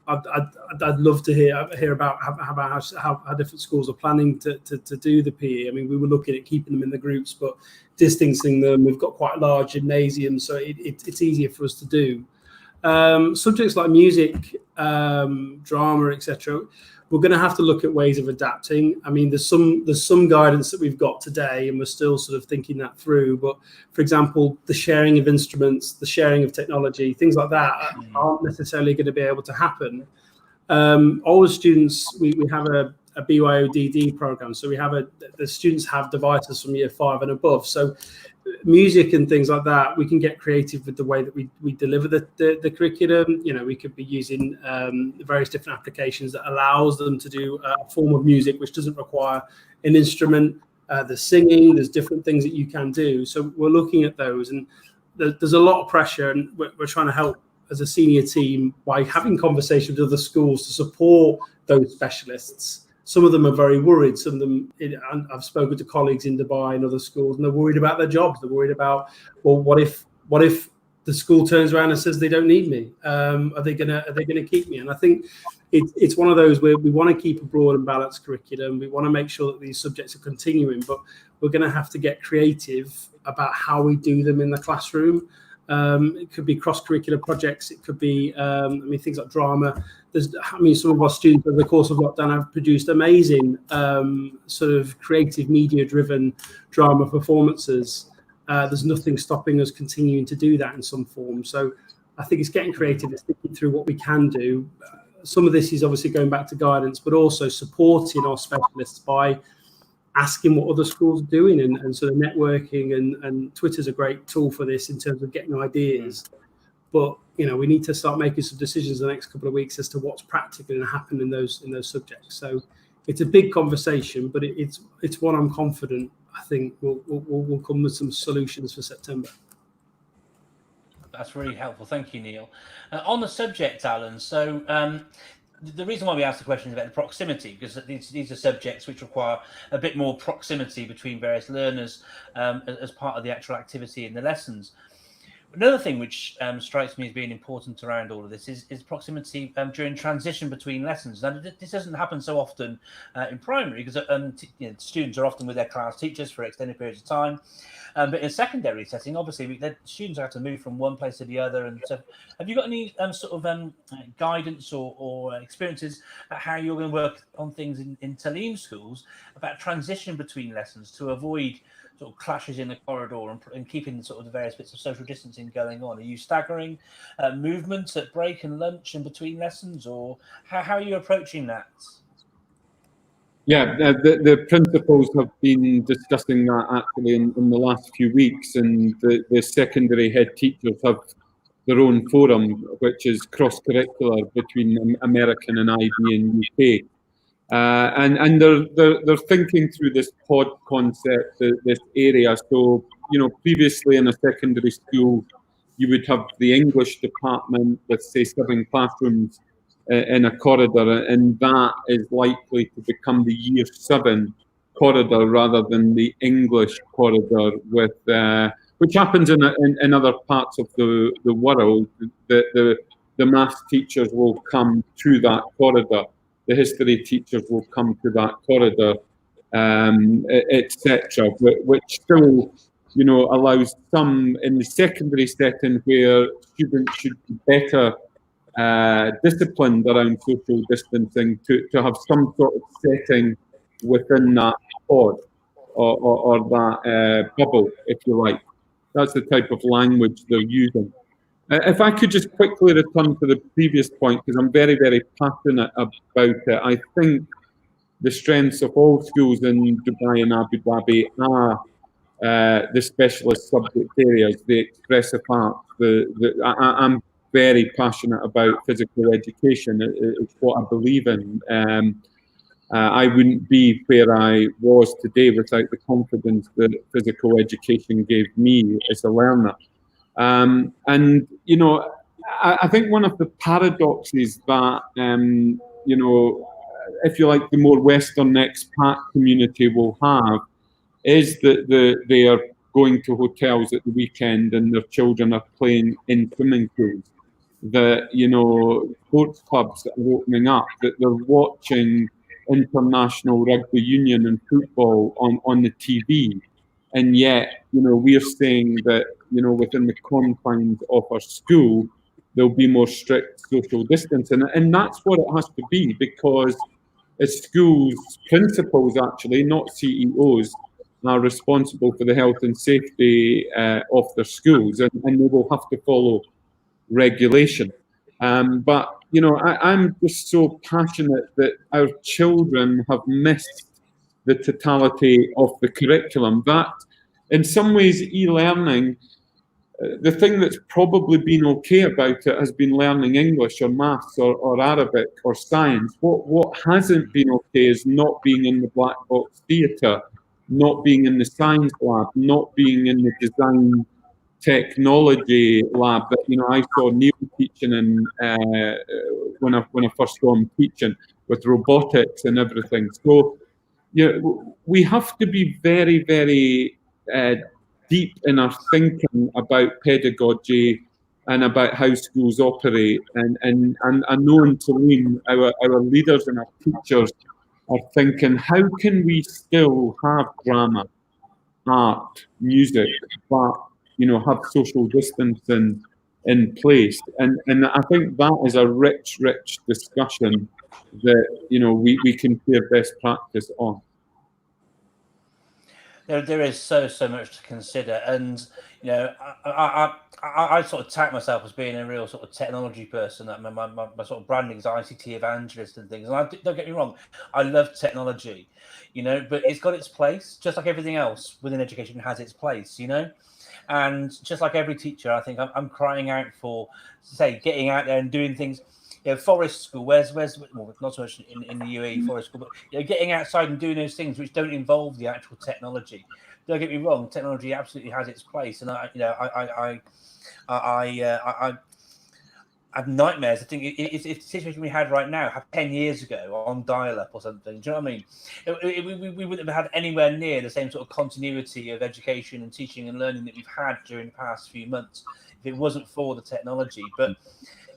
B: I'd love to hear about how different schools are planning to do the PE. I mean, we were looking at keeping them in the groups, but distancing them. We've got quite large gymnasiums, so it's easier for us to do. Subjects like music, drama, etc. We're going to have to look at ways of adapting. I mean, there's some guidance that we've got today, and we're still sort of thinking that through. But for example, the sharing of instruments, the sharing of technology, things like that aren't necessarily going to be able to happen. All the students, we have a BYODD program, so the students have devices from year 5 and above. So music and things like that, we can get creative with the way that we deliver the curriculum. You know, we could be using various different applications that allows them to do a form of music which doesn't require an instrument. There's singing, there's different things that you can do. So we're looking at those, and there's a lot of pressure, and we're trying to help as a senior team by having conversations with other schools to support those specialists. Some of them are very worried. Some of them, I've spoken to colleagues in Dubai and other schools, and they're worried about their jobs. They're worried about, well, what if the school turns around and says they don't need me? Are they gonna keep me? And I think it's one of those where we want to keep a broad and balanced curriculum. We want to make sure that these subjects are continuing, but we're going to have to get creative about how we do them in the classroom. It could be cross-curricular projects. It could be, things like drama. Some of our students over the course of lockdown have produced amazing sort of creative media-driven drama performances. There's nothing stopping us continuing to do that in some form. So I think it's getting creative. It's thinking through what we can do. Some of this is obviously going back to guidance, but also supporting our specialists by asking what other schools are doing and sort of networking, and Twitter's a great tool for this in terms of getting ideas. But we need to start making some decisions in the next couple of weeks as to what's practically going to happen in those subjects. So it's a big conversation, but it's one I'm confident I think we'll come with some solutions for September.
A: That's really helpful. Thank you, Neil. On the subject, Alan, so the reason why we asked the question is about the proximity, because these are subjects which require a bit more proximity between various learners as part of the actual activity in the lessons. Another thing which strikes me as being important around all of this is proximity during transition between lessons. Now, this doesn't happen so often in primary, because students are often with their class teachers for extended periods of time. But in a secondary setting, obviously, the students have to move from one place to the other. And so, have you got any guidance or experiences about how you're going to work on things in Talim schools about transition between lessons to avoid sort of clashes in the corridor and keeping sort of the various bits of social distancing going on? Are you staggering movements at break and lunch and between lessons, or how are you approaching that?
C: Yeah, the principals have been discussing that actually in the last few weeks, and the secondary head teachers have their own forum, which is cross-curricular between American and IB and UK. And they're thinking through this pod concept, this area. So, previously in a secondary school, you would have the English department with, say, 7 classrooms in a corridor, and that is likely to become the year 7 corridor rather than the English corridor, with which happens in other parts of the world. The maths teachers will come to that corridor. The history teachers will come to that corridor, etc. Which still, allows some in the secondary setting where students should be better disciplined around social distancing to have some sort of setting within that pod or that bubble, if you like. That's the type of language they're using. If I could just quickly return to the previous point, because I'm very, very passionate about it. I think the strengths of all schools in Dubai and Abu Dhabi are the specialist subject areas, the expressive arts. I'm very passionate about physical education. It's what I believe in. I wouldn't be where I was today without the confidence that physical education gave me as a learner. And, you know, I think one of the paradoxes that, you know, if you like, the more Western expat community will have is that they are going to hotels at the weekend and their children are playing in swimming pools. That, you know, sports clubs are opening up, that they're watching international rugby union and football on the TV. And yet, you know, we're saying that, you know, within the confines of our school, there'll be more strict social distancing. And that's what it has to be, because as schools, principals actually, not CEOs, are responsible for the health and safety of their schools, and they will have to follow regulation. But, you know, I'm just so passionate that our children have missed the totality of the curriculum. That, in some ways, e-learning, the thing that's probably been okay about it has been learning English or maths or Arabic or science. What hasn't been okay is not being in the black box theatre, not being in the science lab, not being in the design technology lab that, you know, I saw Neal teaching in when I first saw him teaching with robotics and everything. So, you know, we have to be very, very deep in our thinking about pedagogy and about how schools operate. And I know in Tulane, our leaders and our teachers are thinking, how can we still have drama, art, music, but, you know, have social distancing in place? And I think that is a rich discussion that, you know, we can share best practice on.
A: There is so much to consider, and you know, I sort of tag myself as being a real sort of technology person. That my sort of branding is ICT evangelist and things. And don't get me wrong, I love technology, you know, but it's got its place, just like everything else within education has its place, you know. And just like every teacher, I think I'm crying out for, say, getting out there and doing things. You know, forest school, where's well, not so much in the UAE forest school, but, you know, getting outside and doing those things which don't involve the actual technology. Don't get me wrong, technology absolutely has its place, and I have nightmares. I think it's the situation we had right now, 10 years ago on dial-up or something. Do you know what I mean? We wouldn't have had anywhere near the same sort of continuity of education and teaching and learning that we've had during the past few months if it wasn't for the technology. But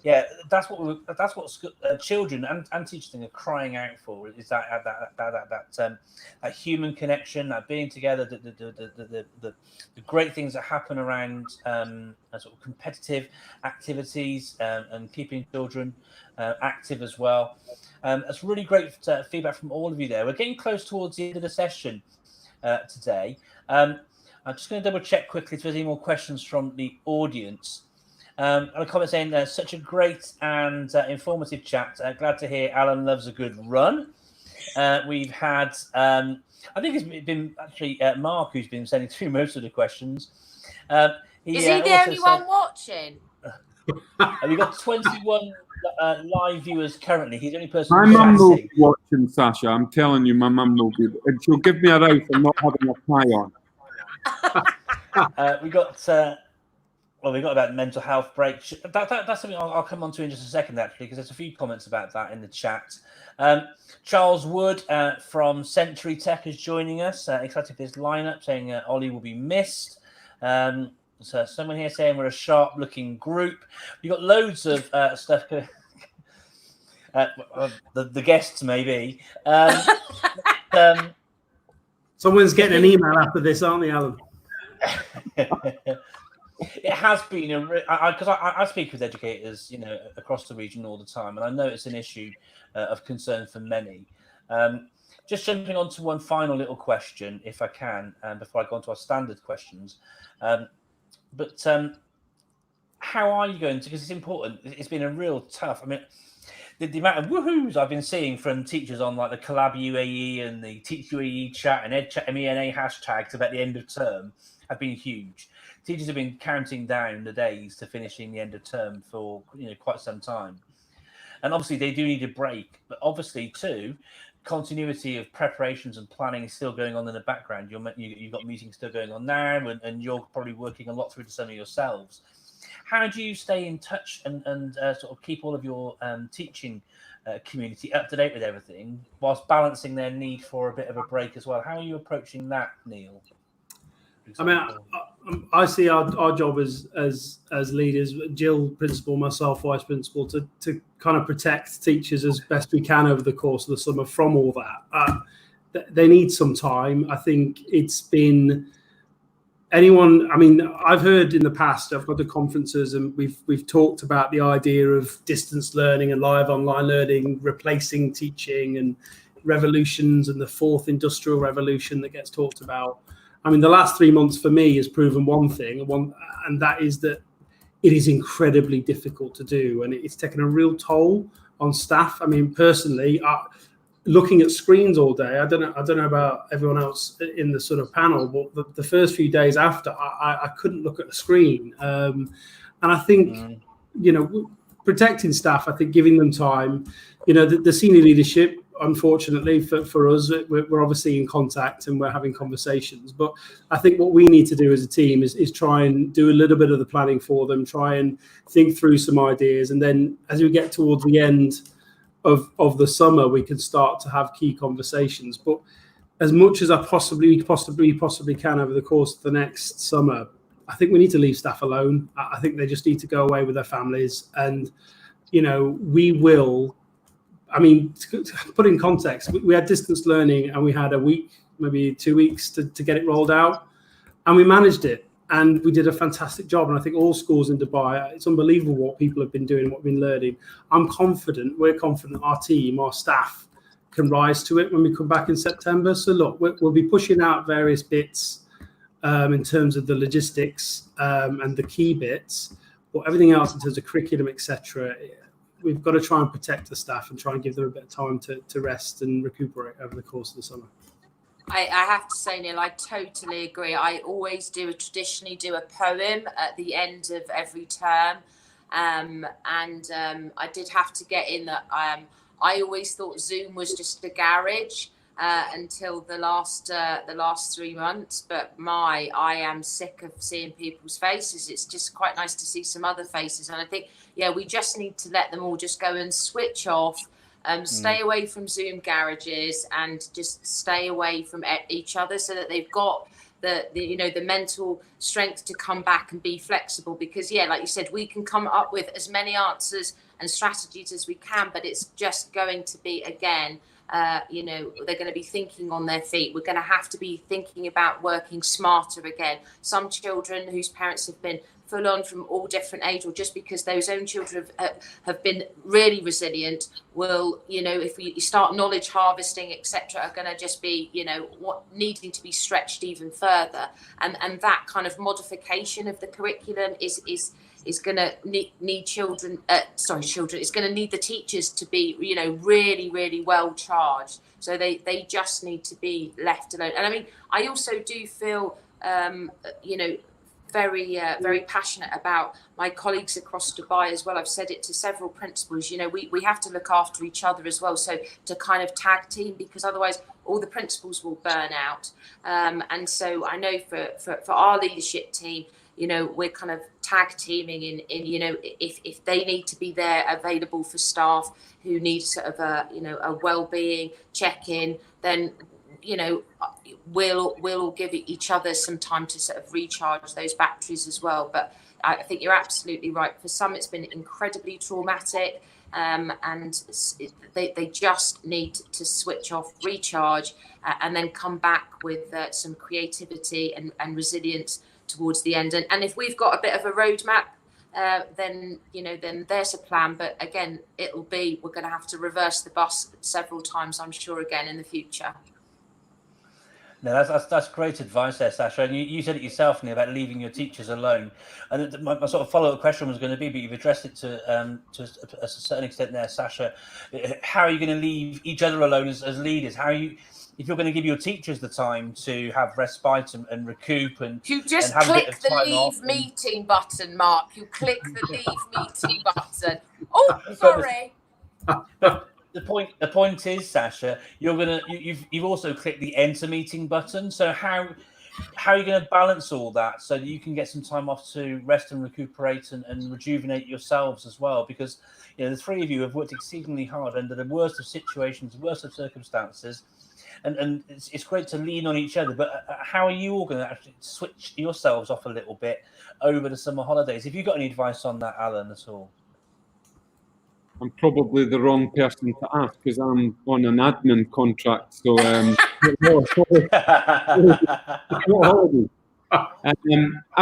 A: yeah, that's what children and teachers are crying out for, is that human connection, that being together, the great things that happen around sort of competitive activities and keeping children active as well. That's really great feedback from all of you there. We're getting close towards the end of the session today. I'm just going to double check quickly if there's any more questions from the audience. A comment saying such a great and informative chat. Glad to hear Alan loves a good run. We've had, I think it's been actually Mark who's been sending through most of the questions.
D: Is he the only one watching?
A: We've got 21 live viewers currently. He's the only person.
C: My mum will be watching, Sasha. I'm telling you, my mum will be, and she'll give me a row for not having a tie on.
A: We got. Well, we got about mental health break. That's something I'll come on to in just a second, actually, because there's a few comments about that in the chat. Charles Wood from Century Tech is joining us. Excited for this lineup, saying Ollie will be missed. So someone here saying we're a sharp-looking group. We've got loads of stuff. The guests, maybe.
B: Someone's getting an email after this, aren't they, Alan?
A: It has been because I speak with educators, you know, across the region all the time, and I know it's an issue of concern for many. Just jumping on to one final little question, if I can, before I go on to our standard questions. But how are you going to? Because it's important. It's been a real tough. I mean, the amount of woohoos I've been seeing from teachers on like the Collab UAE and the Teach UAE chat and EdChat MENA hashtags about the end of term have been huge. Teachers have been counting down the days to finishing the end of term for, you know, quite some time. And obviously they do need a break, but obviously too, continuity of preparations and planning is still going on in the background. You've got meetings still going on now, and you're probably working a lot through the summer yourselves. How do you stay in touch and sort of keep all of your teaching community up to date with everything, whilst balancing their need for a bit of a break as well? How are you approaching that, Neal?
B: I mean, I see our job as leaders, Jill, principal, myself, vice principal, to kind of protect teachers as best we can over the course of the summer from all that. They need some time. I think it's been anyone. I mean, I've heard in the past, I've gone to conferences and we've talked about the idea of distance learning and live online learning replacing teaching and revolutions and the fourth industrial revolution that gets talked about. I mean, the last 3 months for me has proven one thing, and that is that it is incredibly difficult to do, and it's taken a real toll on staff. I mean, personally, looking at screens all day, I don't know about everyone else in the sort of panel, but the first few days after, I couldn't look at a screen, and I think protecting staff, I think giving them time, the senior leadership. Unfortunately for us, we're obviously in contact and we're having conversations. But I think what we need to do as a team is try and do a little bit of the planning for them, try and think through some ideas. And then as we get towards the end of the summer, we can start to have key conversations. But as much as I possibly can over the course of the next summer, I think we need to leave staff alone. I think they just need to go away with their families. And, we will. I mean, to put in context, we had distance learning and we had a week, maybe 2 weeks to get it rolled out, and we managed it and we did a fantastic job. And I think all schools in Dubai, it's unbelievable what people have been doing, what we've been learning. We're confident our team, our staff can rise to it when we come back in September. So look, we'll be pushing out various bits in terms of the logistics and the key bits, but everything else in terms of curriculum, etc., we've got to try and protect the staff and try and give them a bit of time to rest and recuperate over the course of the summer.
D: I have to say, Neal, I totally agree. I always traditionally do a poem at the end of every term. I did have to get in that I always thought Zoom was just a garage until the last 3 months. But I am sick of seeing people's faces. It's just quite nice to see some other faces. And I think, we just need to let them all just go and switch off, stay away from Zoom garages and just stay away from each other so that they've got the mental strength to come back and be flexible. Because, like you said, we can come up with as many answers and strategies as we can, but it's just going to be, again, they're going to be thinking on their feet. We're going to have to be thinking about working smarter again. Some children whose parents have been full on from all different age, or just because those own children have been really resilient, will, if we start knowledge harvesting, etc., are going to just be, needing to be stretched even further. And that kind of modification of the curriculum is going to need children. It's going to need the teachers to be, really, really well charged. So they just need to be left alone. And I mean, I also do feel, very passionate about my colleagues across Dubai as well. I've said it to several principals, we have to look after each other as well. So to kind of tag team, because otherwise all the principals will burn out. And so I know for our leadership team, we're kind of tag teaming in if they need to be there available for staff who need sort of a well-being check-in, then we'll all give each other some time to sort of recharge those batteries as well. But I think you're absolutely right. For some, it's been incredibly traumatic, and they just need to switch off, recharge, and then come back with some creativity and resilience towards the end. And if we've got a bit of a roadmap, then there's a plan. But again, we're going to have to reverse the bus several times, I'm sure, again in the future.
A: No, that's great advice there, Sasha. And you said it yourself, Neal, about leaving your teachers alone. And my sort of follow-up question was going to be, but you've addressed it to a certain extent there, Sasha. How are you going to leave each other alone as leaders? If you're going to give your teachers the time to have respite and recoup and
D: you just
A: and have
D: click
A: a bit of
D: the
A: time
D: leave meeting button, Mark. You click the leave meeting button. Oh, sorry.
A: The the point is, Sasha, you've also clicked the enter meeting button. So how are you going to balance all that so that you can get some time off to rest and recuperate and rejuvenate yourselves as well? Because the three of you have worked exceedingly hard under the worst of situations, worst of circumstances, and it's great to lean on each other. But how are you all going to actually switch yourselves off a little bit over the summer holidays? Have you got any advice on that, Alan, at all?
C: I'm probably the wrong person to ask because I'm on an admin contract. So I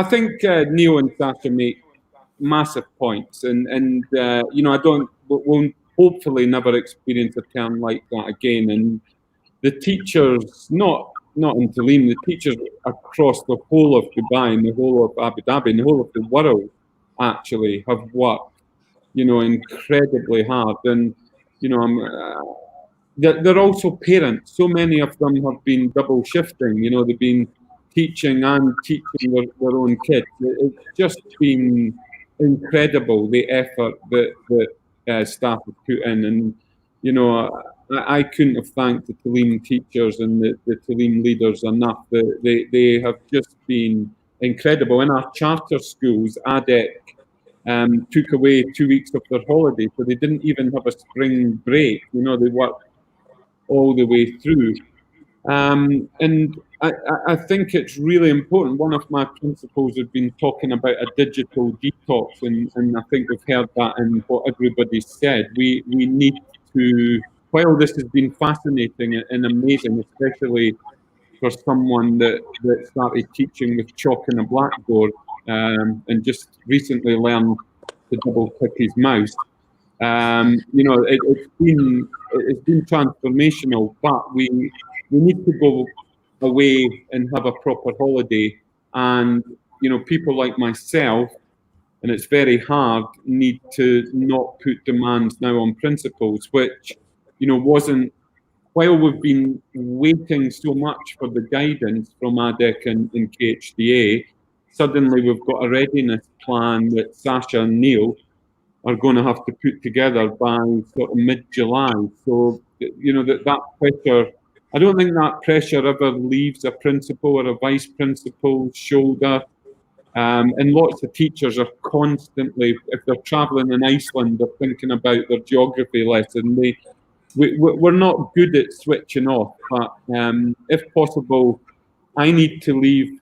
C: think Neal and Sasha make massive points, and won't hopefully never experience a term like that again. And the teachers, not in Talim, the teachers across the whole of Dubai and the whole of Abu Dhabi and the whole of the world actually have worked, incredibly hard. And, they're also parents. So many of them have been double shifting. They've been teaching and teaching their own kids. It's just been incredible, the effort that staff have put in. And, I couldn't have thanked the Talim teachers and the Talim leaders enough. They have just been incredible. In our charter schools, ADEC took away 2 weeks of their holiday, so they didn't even have a spring break. They worked all the way through. And I think it's really important. One of my principals has been talking about a digital detox, and I think we've heard that in what everybody said. We need to, while this has been fascinating and amazing, especially for someone that started teaching with chalk and a blackboard, and just recently learned to double click his mouse. It's been transformational, but we need to go away and have a proper holiday. And people like myself, and it's very hard, need to not put demands now on principals, which wasn't. While we've been waiting so much for the guidance from ADEC and KHDA, suddenly we've got a readiness plan that Sasha and Neal are going to have to put together by sort of mid-July. So, that pressure, I don't think that pressure ever leaves a principal or a vice principal's shoulder. And lots of teachers are constantly, if they're travelling in Iceland, they're thinking about their geography lesson. We're not good at switching off, but if possible, I need to leave,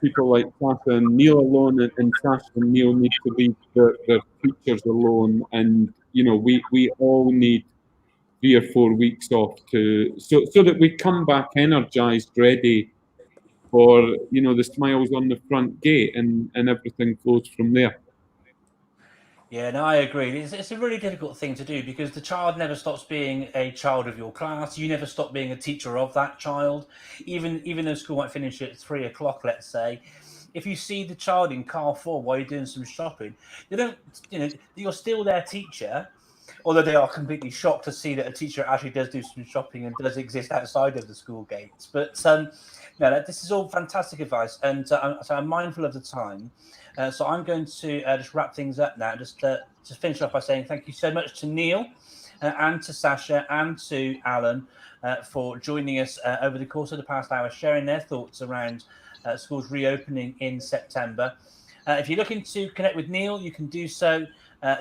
C: people like Sasha and Neal alone, and Sasha and Neal need to leave their teachers alone. And, we all need 3 or 4 weeks off so that we come back energized, ready for, the smiles on the front gate, and everything flows from there.
A: Yeah, no, I agree. It's a really difficult thing to do because the child never stops being a child of your class. You never stop being a teacher of that child. Even though school might finish at 3 o'clock, let's say, if you see the child in car 4 while you're doing some shopping, you're still their teacher, although they are completely shocked to see that a teacher actually does do some shopping and does exist outside of the school gates. But this is all fantastic advice, and so I'm mindful of the time. So I'm going to just wrap things up now. Just finish off by saying thank you so much to Neal and to Sasha and to Alan for joining us over the course of the past hour, sharing their thoughts around schools reopening in September. If you're looking to connect with Neal, you can do so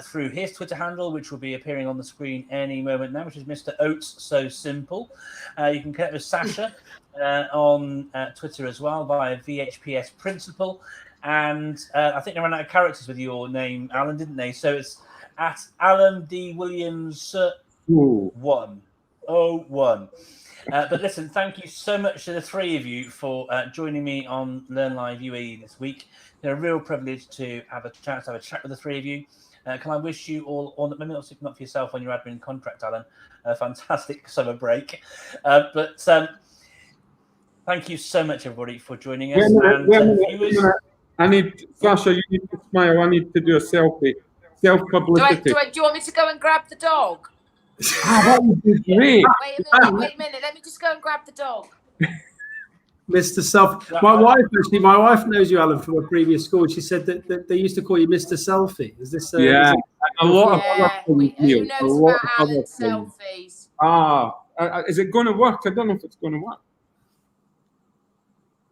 A: through his Twitter handle, which will be appearing on the screen any moment now, which is Mr. Oates So Simple. You can connect with Sasha on Twitter as well via VHPS Principal. And I think they ran out of characters with your name, Alan, didn't they? So it's at Alan D Williams 101. But listen, thank you so much to the three of you for joining me on Learn Live UAE this week. It's a real privilege to have a chance to have a chat with the three of you. Can I wish you all, maybe not for yourself on your admin contract, Alan, a fantastic summer break. But thank you so much, everybody, for joining us.
C: Sasha, you need to smile. I need to do a selfie. Self-publicity.
D: Do you want me to go and grab the dog?
C: That would be great.
D: Wait a minute. Let me just go and grab the dog.
B: Mr. Selfie. My wife knows you, Alan, from a previous school. She said that they used to call you Mr. Selfie. Is this?
C: Yeah, A lot of other things,
D: Who
C: Neil, a
D: knows
C: lot
D: about
C: of other
D: Alan's
C: things.
D: selfies?
C: Is it going to work? I don't know if it's going to work.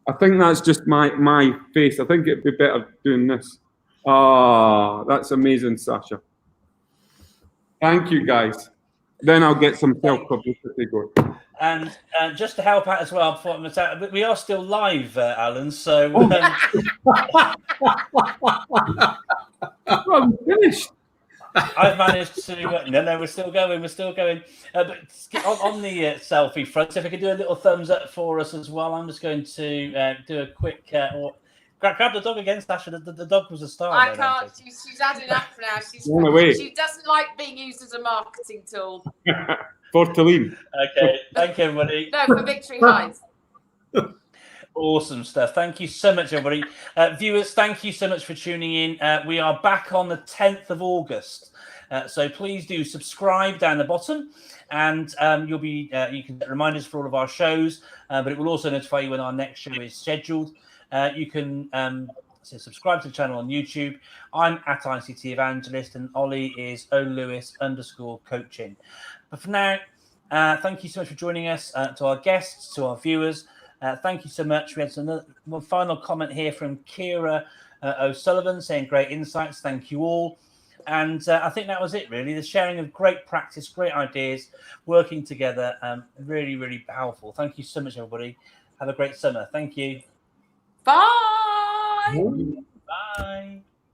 C: I think that's just my face. I think it'd be better doing this. That's amazing, Sasha. Thank you, guys. Then I'll get some self-publicity going.
A: And just to help out as well, before I'm out, we are still live, Alan. So
C: I'm finished.
A: I've managed to. No, we're still going. We're still going. But on the selfie front, if I could do a little thumbs up for us as well, I'm just going to do a quick. Grab the dog again, Sasha. The dog was a star.
D: I can't. She's had enough now. She doesn't like being used as a marketing tool.
C: For Talim.
A: Okay. Thank you, everybody.
D: No, for Victory Heights.
A: Awesome stuff. Thank you so much, everybody. Viewers, thank you so much for tuning in. We are back on the 10th of August. So please do subscribe down the bottom, and you can get reminders for all of our shows, but it will also notify you when our next show is scheduled. You can subscribe to the channel on YouTube. I'm at ICT Evangelist, and Ollie is olewis_coaching. But for now, thank you so much for joining us. To our guests, to our viewers, thank you so much. We had one final comment here from Kira O'Sullivan saying great insights. Thank you all. And I think that was it, really. The sharing of great practice, great ideas, working together. Really, really powerful. Thank you so much, everybody. Have a great summer. Thank you.
D: Bye.
A: Bye.